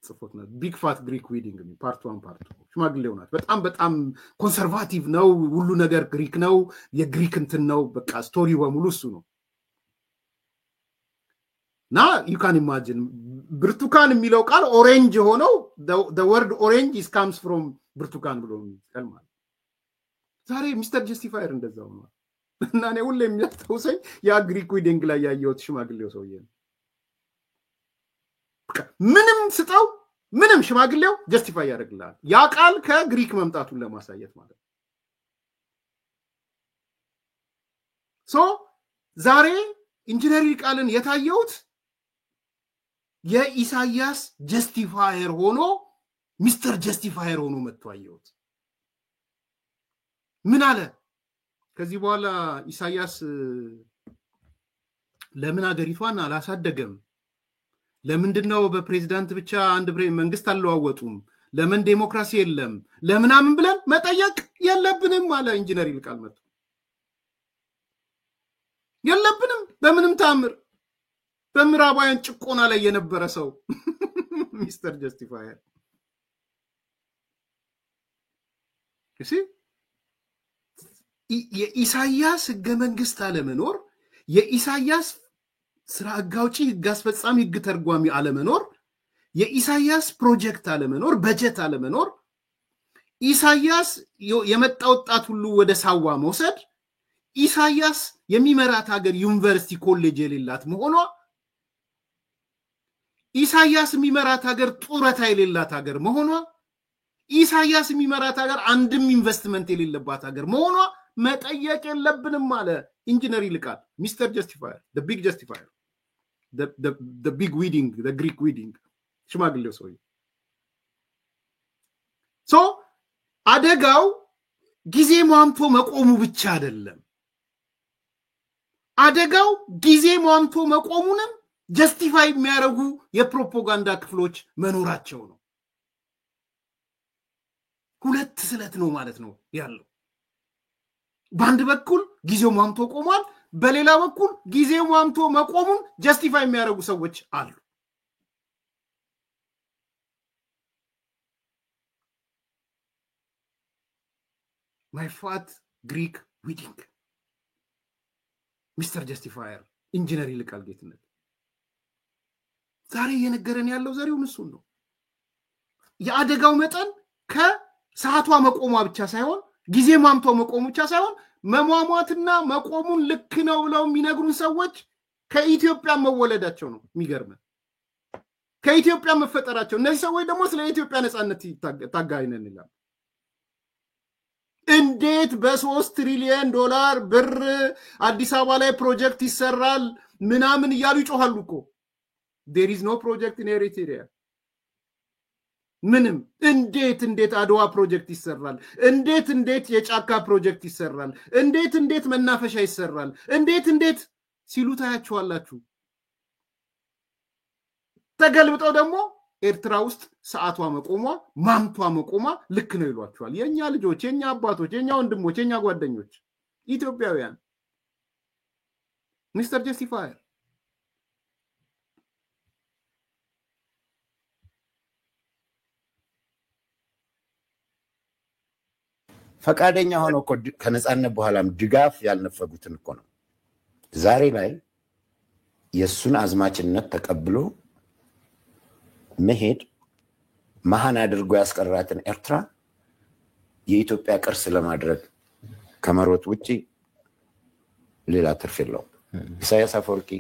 ጽፎት ነው big fat Greek wedding ፓርት 1 ፓርት 2 ሽማግሌው ናት። በጣም ኮንሰርቫቲቭ ነው። ሁሉ ነገር ግሪክ ነው። የግሪክ እንትን ነው በቃ ስቶሪው በሙሉ እሱ ነው። ና you can imagine ብርቱካን የሚለው ቃል ኦሬንጅ ሆነው the word orange is comes from ብርቱካን ብሎ ይላል ማለት። ዛሬ ሚስተር ጀስቲፋየር እንደዛው ነው እና እኔ ሁሌ የሚያስታውሰኝ ያ ግሪክ ዊዲንግ ላይ ያየሁት ሽማግሌው ሰውዬ ነው። ምንም ስጠው ምንም ሽማግሌው ጀስቲፋይ ያደርግልሃል ያ ቃል ከግሪክ መምጣቱን ለማሳየት ማለት ነው። ዛሬ ኢንጂነሪንግ ቃልን የታየውት የኢሳያስ ጀስቲፋየር ሆኖ ሚስተር ጀስቲፋየር ሆኖ መጥቷየውት። ምን አለ ከዚህ በኋላ ኢሳያስ ለምን አገሪቷን አላሳደገም? ለምንድነው በፕሬዝዳንት ብቻ አንድ መንግስት አለዋወጡም? ለምን ዴሞክራሲ የለም? ለምናምን ብለን መጠየቅ የለብንም አለ ኢንጂነር ይልቃል መጥቶ። የለብንም በምንም ታምር። በምዕራባውያን ጭቆና ላይ የነበረ ሰው ሚስተር ጀስቲፋየር እሺ የኢሳያስ ህገ መንግስት አለመኖር፣ የኢሳያስ ስራ ህግ አውጪ፣ ህግ አስፈጻሚ፣ ህግ ተርጓሚ አለመኖር፣ የኢሳያስ ፕሮጀክት አለመኖር፣ በጀት አለመኖር፣ ኢሳያስ የመጣ ወጣት ሁሉ ወደ ሳዋ መውሰድ፣ ኢሳያስ የሚመራት ሀገር ዩኒቨርሲቲ ኮሌጅ የሌላት መሆኗ፣ ኢሳያስ የሚመራት ሀገር ጡረታ የሌላት ሀገር መሆኗ፣ ኢሳያስ የሚመራት ሀገር አንድም ኢንቨስትመንት የሌለባት ሀገር መሆኗ መጠየቅ የለብንም አለ ኢንጂነር ይልቃል ሚስተር ጀስቲፋየር the big justifier the big wedding the Greek wedding ሽማግሌው ሰውዬ። አደጋው ጊዜ ሟምቶ መቆሙ ብቻ አይደለም። አደጋው ጊዜ ሟምቶ መቆሙንም ጀስቲፋይ የሚያደርጉ የፕሮፓጋንዳ ክፍሎች መኖራቸው ነው። ሁለት ስለት ነው ማለት ነው ያለው። በአንድ በኩል ጊዜው ማምቶ ቆሟል፣ በሌላ በኩል ጊዜው ማምቶ መቆሙን ጀስቲፋይ የሚያደርጉ ሰዎች አሉ። ማይፋት ግሪክ ዊዲንግ ሚስተር ጀስቲፋየር ኢንጂነር ይልቃል ጌትነት ዛሬ እየነገረን ያለው ዘሪውን እሱን ነው። የአደጋው መጠን ከሰዓቷ መቆሟ ብቻ ሳይሆን ጊዜ ማምቶ መቆሙ ብቻ ሳይሆን መሟሟትና መቆሙን ልክ ነው ብለው የሚነግሩን ሰዎች ከኢትዮጵያ መወለዳቸው ነው የሚገርመን። ከኢትዮጵያ መፈጠራቸው። እነዚህ ሰዎች ደግሞ ስለ ኢትዮጵያ ነፃነት ታጋይ ነን ይላሉ። እንዴት በ3 ትሪሊየን ዶላር ብር አዲስ አበባ ላይ ፕሮጀክት ይሰራል ምናምን እያሉ ይጮሃሉ እኮ። there is no project in Eritrea ምንም። እንዴት አድዋ ፕሮጀክት ይሰራል? እንዴት የጫካ ፕሮጀክት ይሰራል? እንዴት መናፈሻ ይሰራል? እንዴት ሲሉ ታያቸዋላችሁ። ተገልብጠው ደግሞ ኤርትራ ውስጥ ሰዓቷ መቆሟ ማምቷ መቆሟ ልክ ነው ይሏቸዋል። የኛ ልጆች፣ የኛ አባቶች፣ የኛ ወንድሞች፣ የኛ ጓደኞች ኢትዮጵያውያን ሚስተር ጀስቲፋየር ፈቃደኛ ሆኖ እኮ ከነፃነት በኋላም ድጋፍ ያልነፈጉትን እኮ ነው ዛሬ ላይ የሱን አዝማችነት ተቀብሎ መሄድ መሃን አድርጎ ያስቀራትን ኤርትራ የኢትዮጵያ ቅርስ ለማድረግ ከመሮጥ ውጪ ሌላ ትርፍ የለውም። ኢሳያስ አፈወርቂ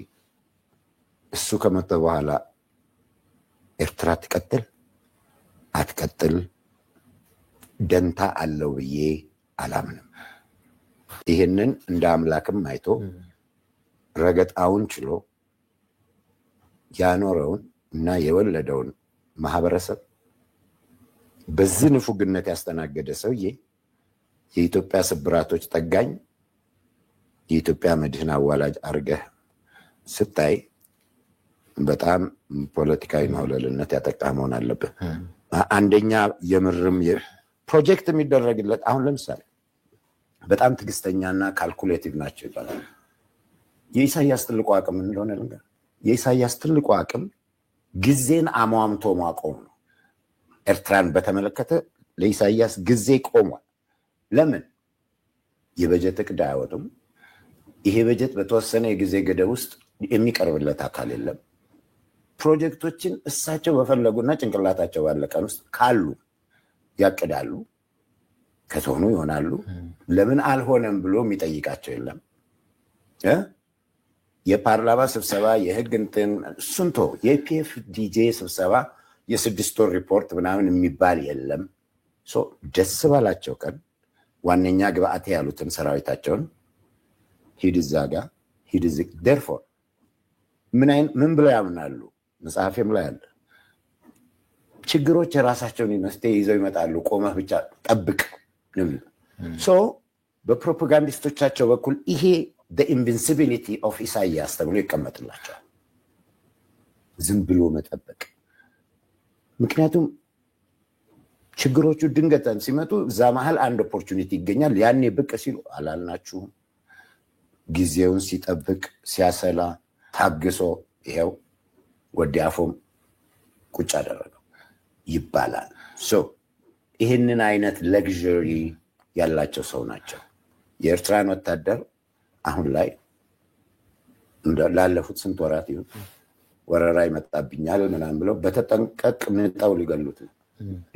እሱ ከመጣ በኋላ ኤርትራ ትቀጥል አትቀጥል ደንታ አለው ብዬ አላምንም። ይሄንን እንደ አምላክም አይቶ ረገጣውን ችሎ ያኖረውን እና የወለደውን ማህበረሰብ በዚህ ንፉግነት ያስተናገደ ሰውዬ የኢትዮጵያ ስብራቶች ጠጋኝ የኢትዮጵያ መድህን አዋላጅ አርገህ ስታይ በጣም ፖለቲካዊ ማውለልነት ያጠቃ መሆን አለበት። አንደኛ የምርም ፕሮጀክት የሚደረግለት አሁን ለምሳሌ በጣም ትግስተኛና ካልኩሌቲቭ ናቸው ይባላል። የኢሳያስ ትልቁ አቅም እንደሆነ ነገር የኢሳያስ ትልቁ አቅም ጊዜን አሟምቶ ማቆም ነው። ኤርትራን በተመለከተ ለኢሳያስ ጊዜ ቆሟል። ለምን? የበጀት እቅድ አያወጡም። ይሄ በጀት በተወሰነ የጊዜ ገደብ ውስጥ የሚቀርብለት አካል የለም። ፕሮጀክቶችን እሳቸው በፈለጉና ጭንቅላታቸው ባለ ቀን ውስጥ ካሉ ያቅዳሉ፣ ከተሆኑ ይሆናሉ። ለምን አልሆነም ብሎ የሚጠይቃቸው የለም። የፓርላማ ስብሰባ የህግ እንትን ሱንቶ የፒኤፍ ዲጄ ስብሰባ የ6 ወር ሪፖርት ምናምን የሚባል የለም። ደስ ባላቸው ቀን ዋነኛ ግብአት ያሉትን ሰራዊታቸውን ሂድ እዛ ጋ ሂድ እዚህ therefore ምን ብለው ያምናሉ? መጽሐፌም ላይ አለ። ችግሮች የራሳቸውን መፍትሄ ይዘው ይመጣሉ፣ ቆመህ ብቻ ጠብቅ ነው። በፕሮፓጋንዲስቶቻቸው በኩል ይሄ the invincibility of ኢሳያስ ተብሎ ይቀመጥላቸዋል። ዝም ብሎ መጠበቅ። ምክንያቱም ችግሮቹ ድንገተን ሲመጡ እዛ መሃል አንድ ኦፖርቹኒቲ ይገኛል። ያኔ ብቅ ሲሉ አላልናችሁም። ጊዜውን ሲጠብቅ ሲያሰላ ታግሶ ይሄው ወዲያፎም ቁጭ አደረገው ይባላል። ይህንን አይነት ለግዠሪ ያላቸው ሰው ናቸው። የኤርትራን ወታደር አሁን ላይ ላለፉት ስንት ወራት ይሁን ወረራ ይመጣብኛል ምናምን ብለው በተጠንቀቅ ንጠው ሊገሉት ነው።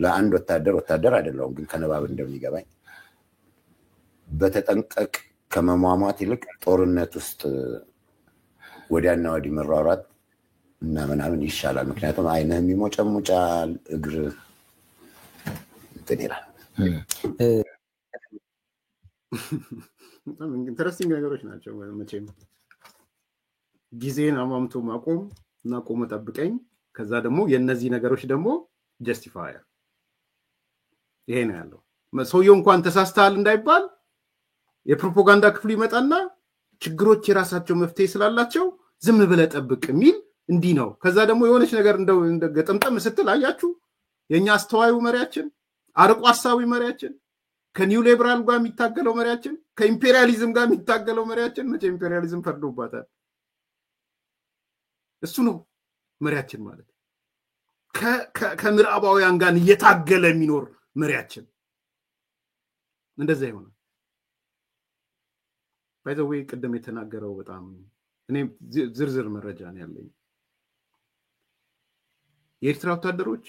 ለአንድ ወታደር አይደለም ግን ከነባብ እንደሚገባኝ በተጠንቀቅ ከመሟሟት ይልቅ ጦርነት ውስጥ ወዲያና ወዲህ መሯሯጥ እና ምናምን ይሻላል። ምክንያቱም አይነህ የሚሞጨሙጫል እግር እንትን ይላል። ኢንተረስቲንግ ነገሮች ናቸው። መቼም ጊዜን አሟምቶ ማቆም እና ቆሞ ጠብቀኝ፣ ከዛ ደግሞ የነዚህ ነገሮች ደግሞ ጀስቲፋየር ይሄ ነው ያለው። ሰውየው እንኳን ተሳስተሃል እንዳይባል የፕሮፓጋንዳ ክፍሉ ይመጣና ችግሮች የራሳቸው መፍትሄ ስላላቸው ዝም ብለህ ጠብቅ የሚል እንዲህ ነው። ከዛ ደግሞ የሆነች ነገር እንደው ገጠምጠም ስትል አያችሁ የኛ አስተዋዩ መሪያችን፣ አርቆ ሐሳቢ መሪያችን ከኒው ሊበራል ጋር የሚታገለው መሪያችን ከኢምፔሪያሊዝም ጋር የሚታገለው መሪያችን መቼ ኢምፔሪያሊዝም ፈርዶባታል እሱ ነው መሪያችን ማለት ከምዕራባውያን ጋር እየታገለ የሚኖር መሪያችን እንደዛ ይሆናል ባይዘዌ ቀደም የተናገረው በጣም እኔ ዝርዝር መረጃ ነው ያለኝ የኤርትራ ወታደሮች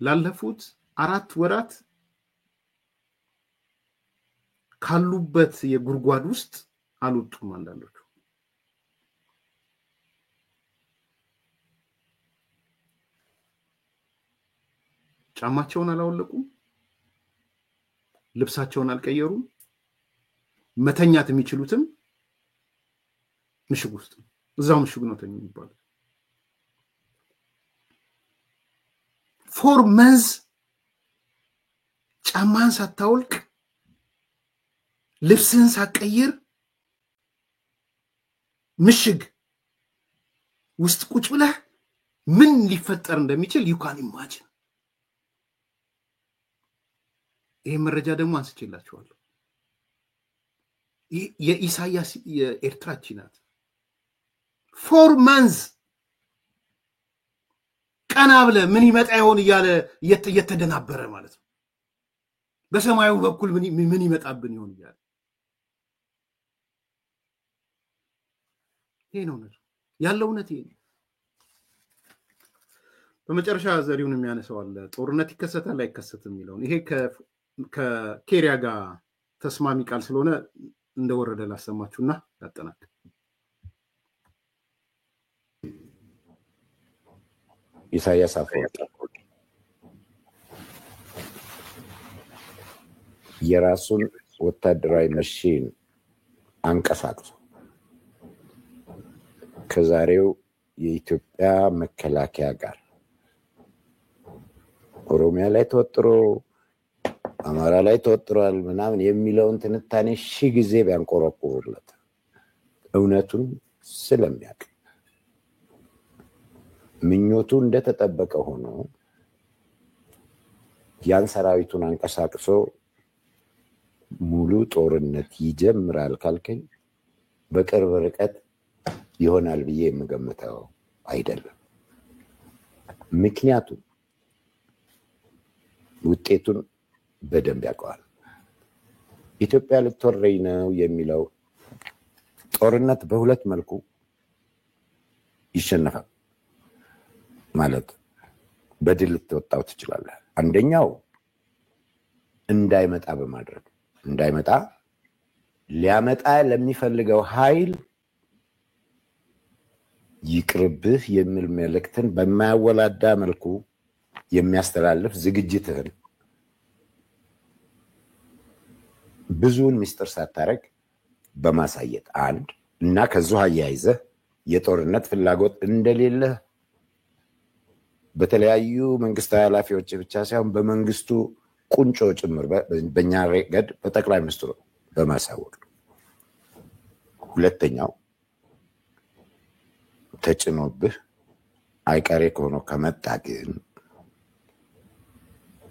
ላለፉት 4 ወራት ካሉበት የጉርጓድ ውስጥ አልወጡም አንዳንዶቹ ጫማቸውን አላወለቁም ልብሳቸውን አልቀየሩም መተኛት የሚችሉትም ምሽግ ውስጥ እዛው ምሽግ ነው ተኙ ይባላል 4 months ጫማን ሳታውልቅ ልብስን ሳትቀይር ምሽግ ውስጥ ቁጭ ብለህ ምን ሊፈጠር እንደሚችል you can imagine ይሄ መረጃ ደግሞ አንስቼላችኋለሁ የኢሳያስ የኤርትራ ቺናት 4 months ቀና ብለ ምን ይመጣ ይሆን ይያለ እየተደናበረ ማለት ነው በሰማዩ በኩል ምን ይመጣብን ይሆን ይያለ ይሄ ነው ያለው ነት ይሄ በመጨረሻ ዘሪውን የሚያነሳው አለ ጦርነት ይከሰታል አይከሰትም ይለው ይሄ ከኬሪያ ጋር ተስማሚ ቃል ስለሆነ እንደወረደ ላሰማችሁና ያጠናክ ኢሳያስ አፈወርቂ የራሱን ወታደራዊ መሽን አንቀሳቅሶ ከዛሬው የኢትዮጵያ መከላከያ ጋር ኦሮሚያ ላይ ተወጥሮ አማራ ላይ ተወጥሯል ምናምን የሚለውን ትንታኔ ሺህ ጊዜ ቢያንቆረቁሩለት እውነቱን ስለሚያውቅ ምኞቱ እንደተጠበቀ ሆኖ ያን ሰራዊቱን አንቀሳቅሶ ሙሉ ጦርነት ይጀምራል ካልከኝ በቅርብ ርቀት ይሆናል ብዬ የምገምተው አይደለም ምክንያቱም ውጤቱን በደንብ ያውቃል ኢትዮጵያ ልትወረኝ ነው የሚለው ጦርነት በሁለት መልኩ ይሸነፋል ማለት በድል ልትወጣው ትችላለህ አንደኛው እንዳይመጣ በማድረግ እንዳይመጣ ሊያመጣ ለሚፈልገው ኃይል ይቅርብህ የሚል መልእክትን በማያወላዳ መልኩ የሚያስተላልፍ ዝግጅትህን ብዙውን ሚስጥር ሳታረግ በማሳየት አንድ እና ከዚህ አያይዘህ የጦርነት ፍላጎት እንደሌለ በተለያዩ መንግስታዊ ኃላፊዎች ብቻ ሳይሆን በመንግስቱ ቁንጮ ጭምር በእኛ ረገድ በጠቅላይ ሚኒስትሩ በማሳወቅ ሁለተኛው ተጭኖብህ አይቀሬ ከሆነ ከመጣ ግን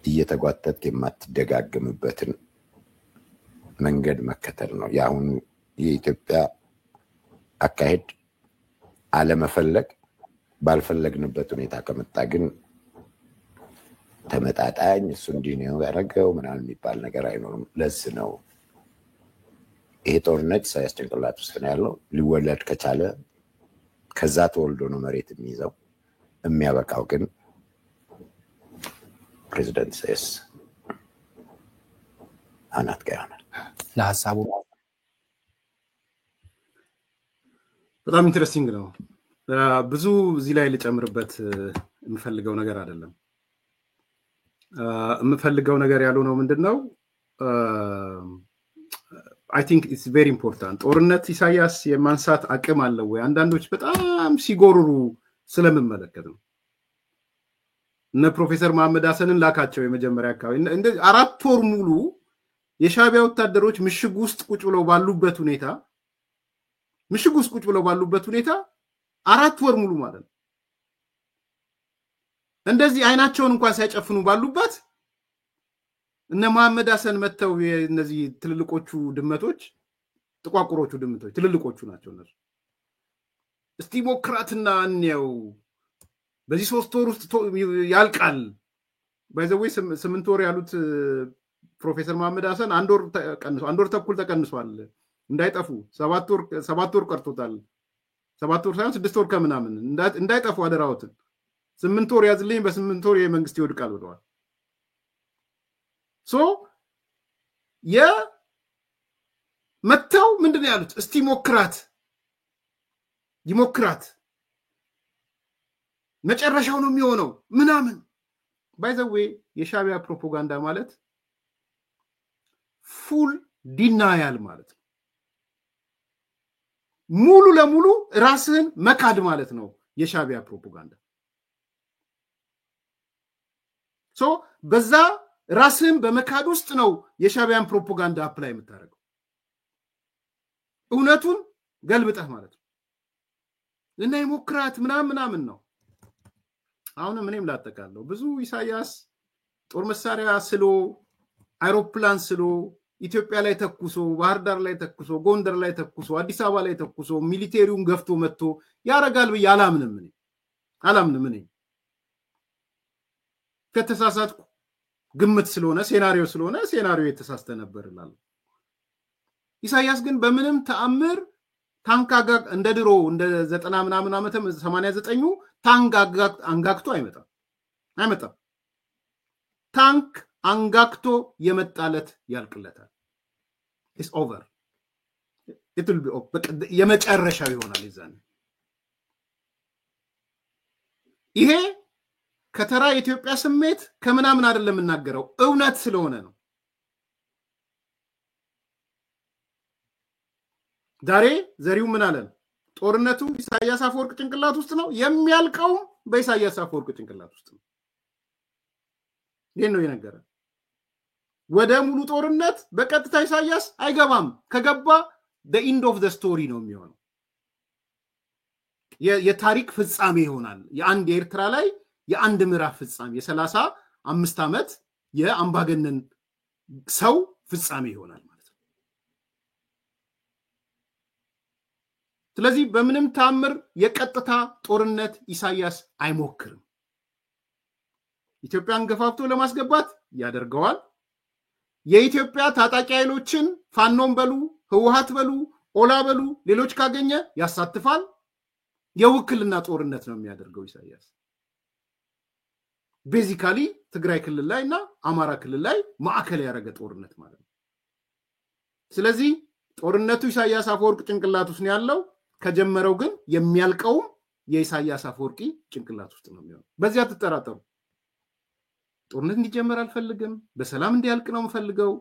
እየተጓተተ የማትደጋግምበትን መንገድ መከተል ነው ያሁን የኢትዮጵያ አካሄድ አለመፈለግ ባልፈለግንበት ሁኔታ ከመጣ ግን ተመጣጣኝ እሱ እንዲነው ያረጋው ምናምን የሚባል ነገር አይኖርም ለዚህ ነው ይሄ ጦርነት ሳይስ ጭንቅላት ውስጥ ነው ያለው ሊወለድ ከቻለ ከዛ ተወልዶ ነው መሬት የሚይዘው የሚያበቃው ግን ፕሬዝዳንት ሳይስ አናት ጋር ነው ለሐሳቡ በጣም ኢንተረስቲንግ ነው ብዙ እዚህ ላይ ልጨምርበት የምፈልገው ነገር አይደለም የምፈልገው ነገር ያለው ነው ምንድነው I think it's very important ጦርነት ኢሳያስ የማንሳት አቅም አለው ወይ አንዳንዶች በጣም ሲጎርሩ ስለምመለከት ነው እነ ፕሮፌሰር መሐመድ ሐሰንን ላካቸው የመጀመሪያ አካባቢ እንደ 4 ወር ሙሉ የሻቢያ ወታደሮች ምሽግ ውስጥ ቁጭ ብለው ባሉበት ሁኔታ 4 ወር ሙሉ ማለት ነው እንደዚህ አይናቸውን እንኳን ሳይጨፍኑ ባሉበት እነ መሐመድ ሐሰን መተው እነዚህ ትልልቆቹ ድመቶች ጥቋቁሮቹ ድመቶች ትልልቆቹ ናቸው እነሱ እስቲ ሞክራትና እንየው በዚህ 3 ወር ውስጥ ያልቃል ባይዘዌ 8 ወር ያሉት ፕሮፌሰር መሐመድ ሐሰን 1 ወር ተኩል ተቀንሷል እንዳይጠፉ 7 ወር ቀርቶታል 7 ወር ሳይሆን 6 ወር ከምናምን እንዳይጠፉ አደራውትን 8 ወር ያዝልኝ በ8 ወር የመንግስት ይወድቃል ብለዋል ሶ መተው ምንድነው ያሉት እስቲ ይሞክራት መጨረሻው ነው የሚሆነው ምናምን ባይዘዌ የሻቢያ ፕሮፓጋንዳ ማለት ፉል ዲናያል ማለት ነው ሙሉ ለሙሉ ራስህን መካድ ማለት ነው የሻቢያ ፕሮፓጋንዳ ሶ በዛ ራስህን በመካድ ውስጥ ነው የሻቢያን ፕሮፓጋንዳ አፕላይ የምታደርገው እውነቱን ገልብጠህ ማለት ነው እና ይሞክራት ምናምን ነው አሁን ምንም ላጠቃለው ብዙ ኢሳያስ ጦር መሳሪያ ስሎ አይሮፕላን ስሎ ኢትዮጵያ ላይ ተኩሶ ባህር ዳር ላይ ተኩሶ ጎንደር ላይ ተኩሶ አዲስ አበባ ላይ ተኩሶ ሚሊቴሪውን ገፍቶ መጥቶ ያረጋል ብዬ አላምንም እኔ ከተሳሳትኩ ግምት ስለሆነ ሴናሪዮ የተሳስተ ነበር ይላል ኢሳያስ ግን በምንም ተአምር ታንክ እንደ ድሮ እንደ 90 ምናምን ዓመተ 89 ታንክ አንጋክቶ አይመጣም ታንክ አንጋክቶ የመጣለት ያልቅለታል is over it will be over የመጨረሻው ይሆናል ይዛን ይሄ ከተራ ኢትዮጵያ ስሜት ከምናምን አይደለም እናገረው እውነት ስለሆነ ነው ዛሬ ዘሪው ምን አለን ጦርነቱ ኢሳያስ አፈወርቅ ጭንቅላት ውስጥ ነው የሚያልቀው በኢሳያስ አፈወርቅ ጭንቅላት ውስጥ ነው ይሄን ነው የነገረን ወደ ሙሉ ጦርነት በቀጥታ ኢሳያስ አይገባም ከገባ the end of the story ነው የሚሆነው የታሪክ ፍጻሜ ይሆናል የአንድ ኤርትራ ላይ የአንድ ምዕራፍ ፍጻሜ የ35 ዓመት የአምባገነን ሰው ፍጻሜ ይሆናል ማለት ነው ስለዚህ በምንም ታምር የቀጥታ ጦርነት ኢሳያስ አይሞክርም ኢትዮጵያን ገፋፍቶ ለማስገባት ያደርገዋል የኢትዮጵያ ታጣቂ ኃይሎችን ፋኖን በሉ ህወሓት በሉ ኦላ በሉ ሌሎች ካገኘ ያሳትፋል የውክልና ጦርነት ነው የሚያደርገው ኢሳያስ ቤዚካሊ ትግራይ ክልል ላይና አማራ ክልል ላይ ማዕከል ያደረገ ጦርነት ማለት ነው ስለዚህ ጦርነቱ ኢሳያስ አፈወርቅ ጭንቅላት ውስጥ ነው ያለው ከጀመረው ግን የሚያልቀው የኢሳያስ አፈወርቂ ጭንቅላት ውስጥ ነው የሚሆነው በዚያ ተጠራጠሩ ጦርነት እንዲጀመር አልፈልግም በሰላም እንዲያልቅ ነው የምፈልገው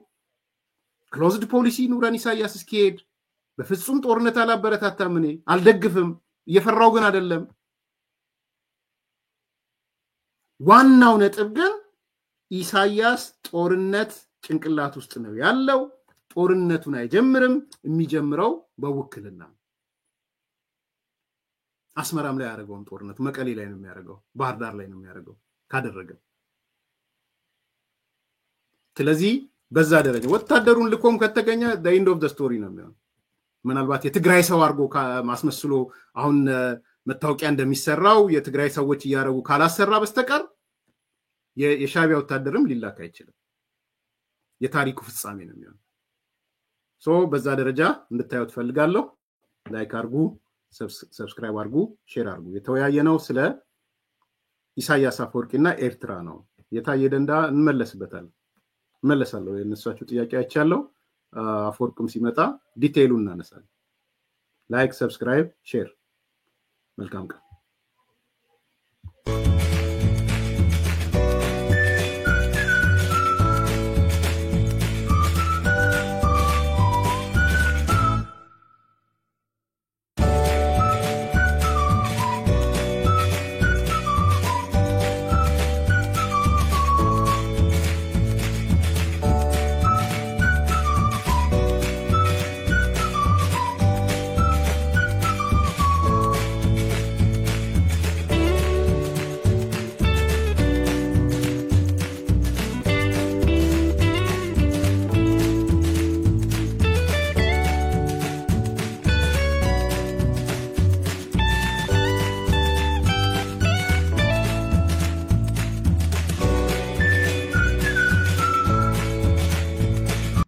ክሎዝድ ፖሊሲ ኑረን ኢሳያስ እስኪሄድ በፍጹም ጦርነት አላበረታታም እኔ አልደግፍም እየፈራው ግን አይደለም ዋናው ነጥብ ግን ኢሳያስ ጦርነት ጭንቅላት ውስጥ ነው ያለው ጦርነቱን አይጀምርም የሚጀምረው በውክልና አስመራም ላይ ያደረገው ጦርነት መቀሌ ላይ ነው የሚያደርገው ባህር ዳር ላይ ነው የሚያደርገው ካደረገ ስለዚህ በዛ ደረጃ ወታደሩን ልኮም ከተገኘ the end of the story ነው የሚሆነው ምናልባት የትግራይ ሰው አርጎ ማስመስሎ አሁን መታወቂያ እንደሚሰራው የትግራይ ሰዎች ያረጉ ካላሰራ በስተቀር የሻቢያ ወታደርም ሊላክ አይችልም የታሪኩ ፍጻሜ ነው የሚሆነው ሶ በዛ ደረጃ እንድታዩት ፈልጋለሁ ላይክ አርጉ ሰብስክራይብ አርጉ ሼር አርጉ የተወያየነው ስለ ኢሳያስ አፈወርቂና ኤርትራ ነው የታየ ደንዳ እንመለስበታለን መለሳለሁ የነሳችሁ ጥያቄ አይቻለሁ አፈወርቅም ሲመጣ ዲቴይሉን እናነሳለን ላይክ ሰብስክራይብ ሼር መልካም ቀን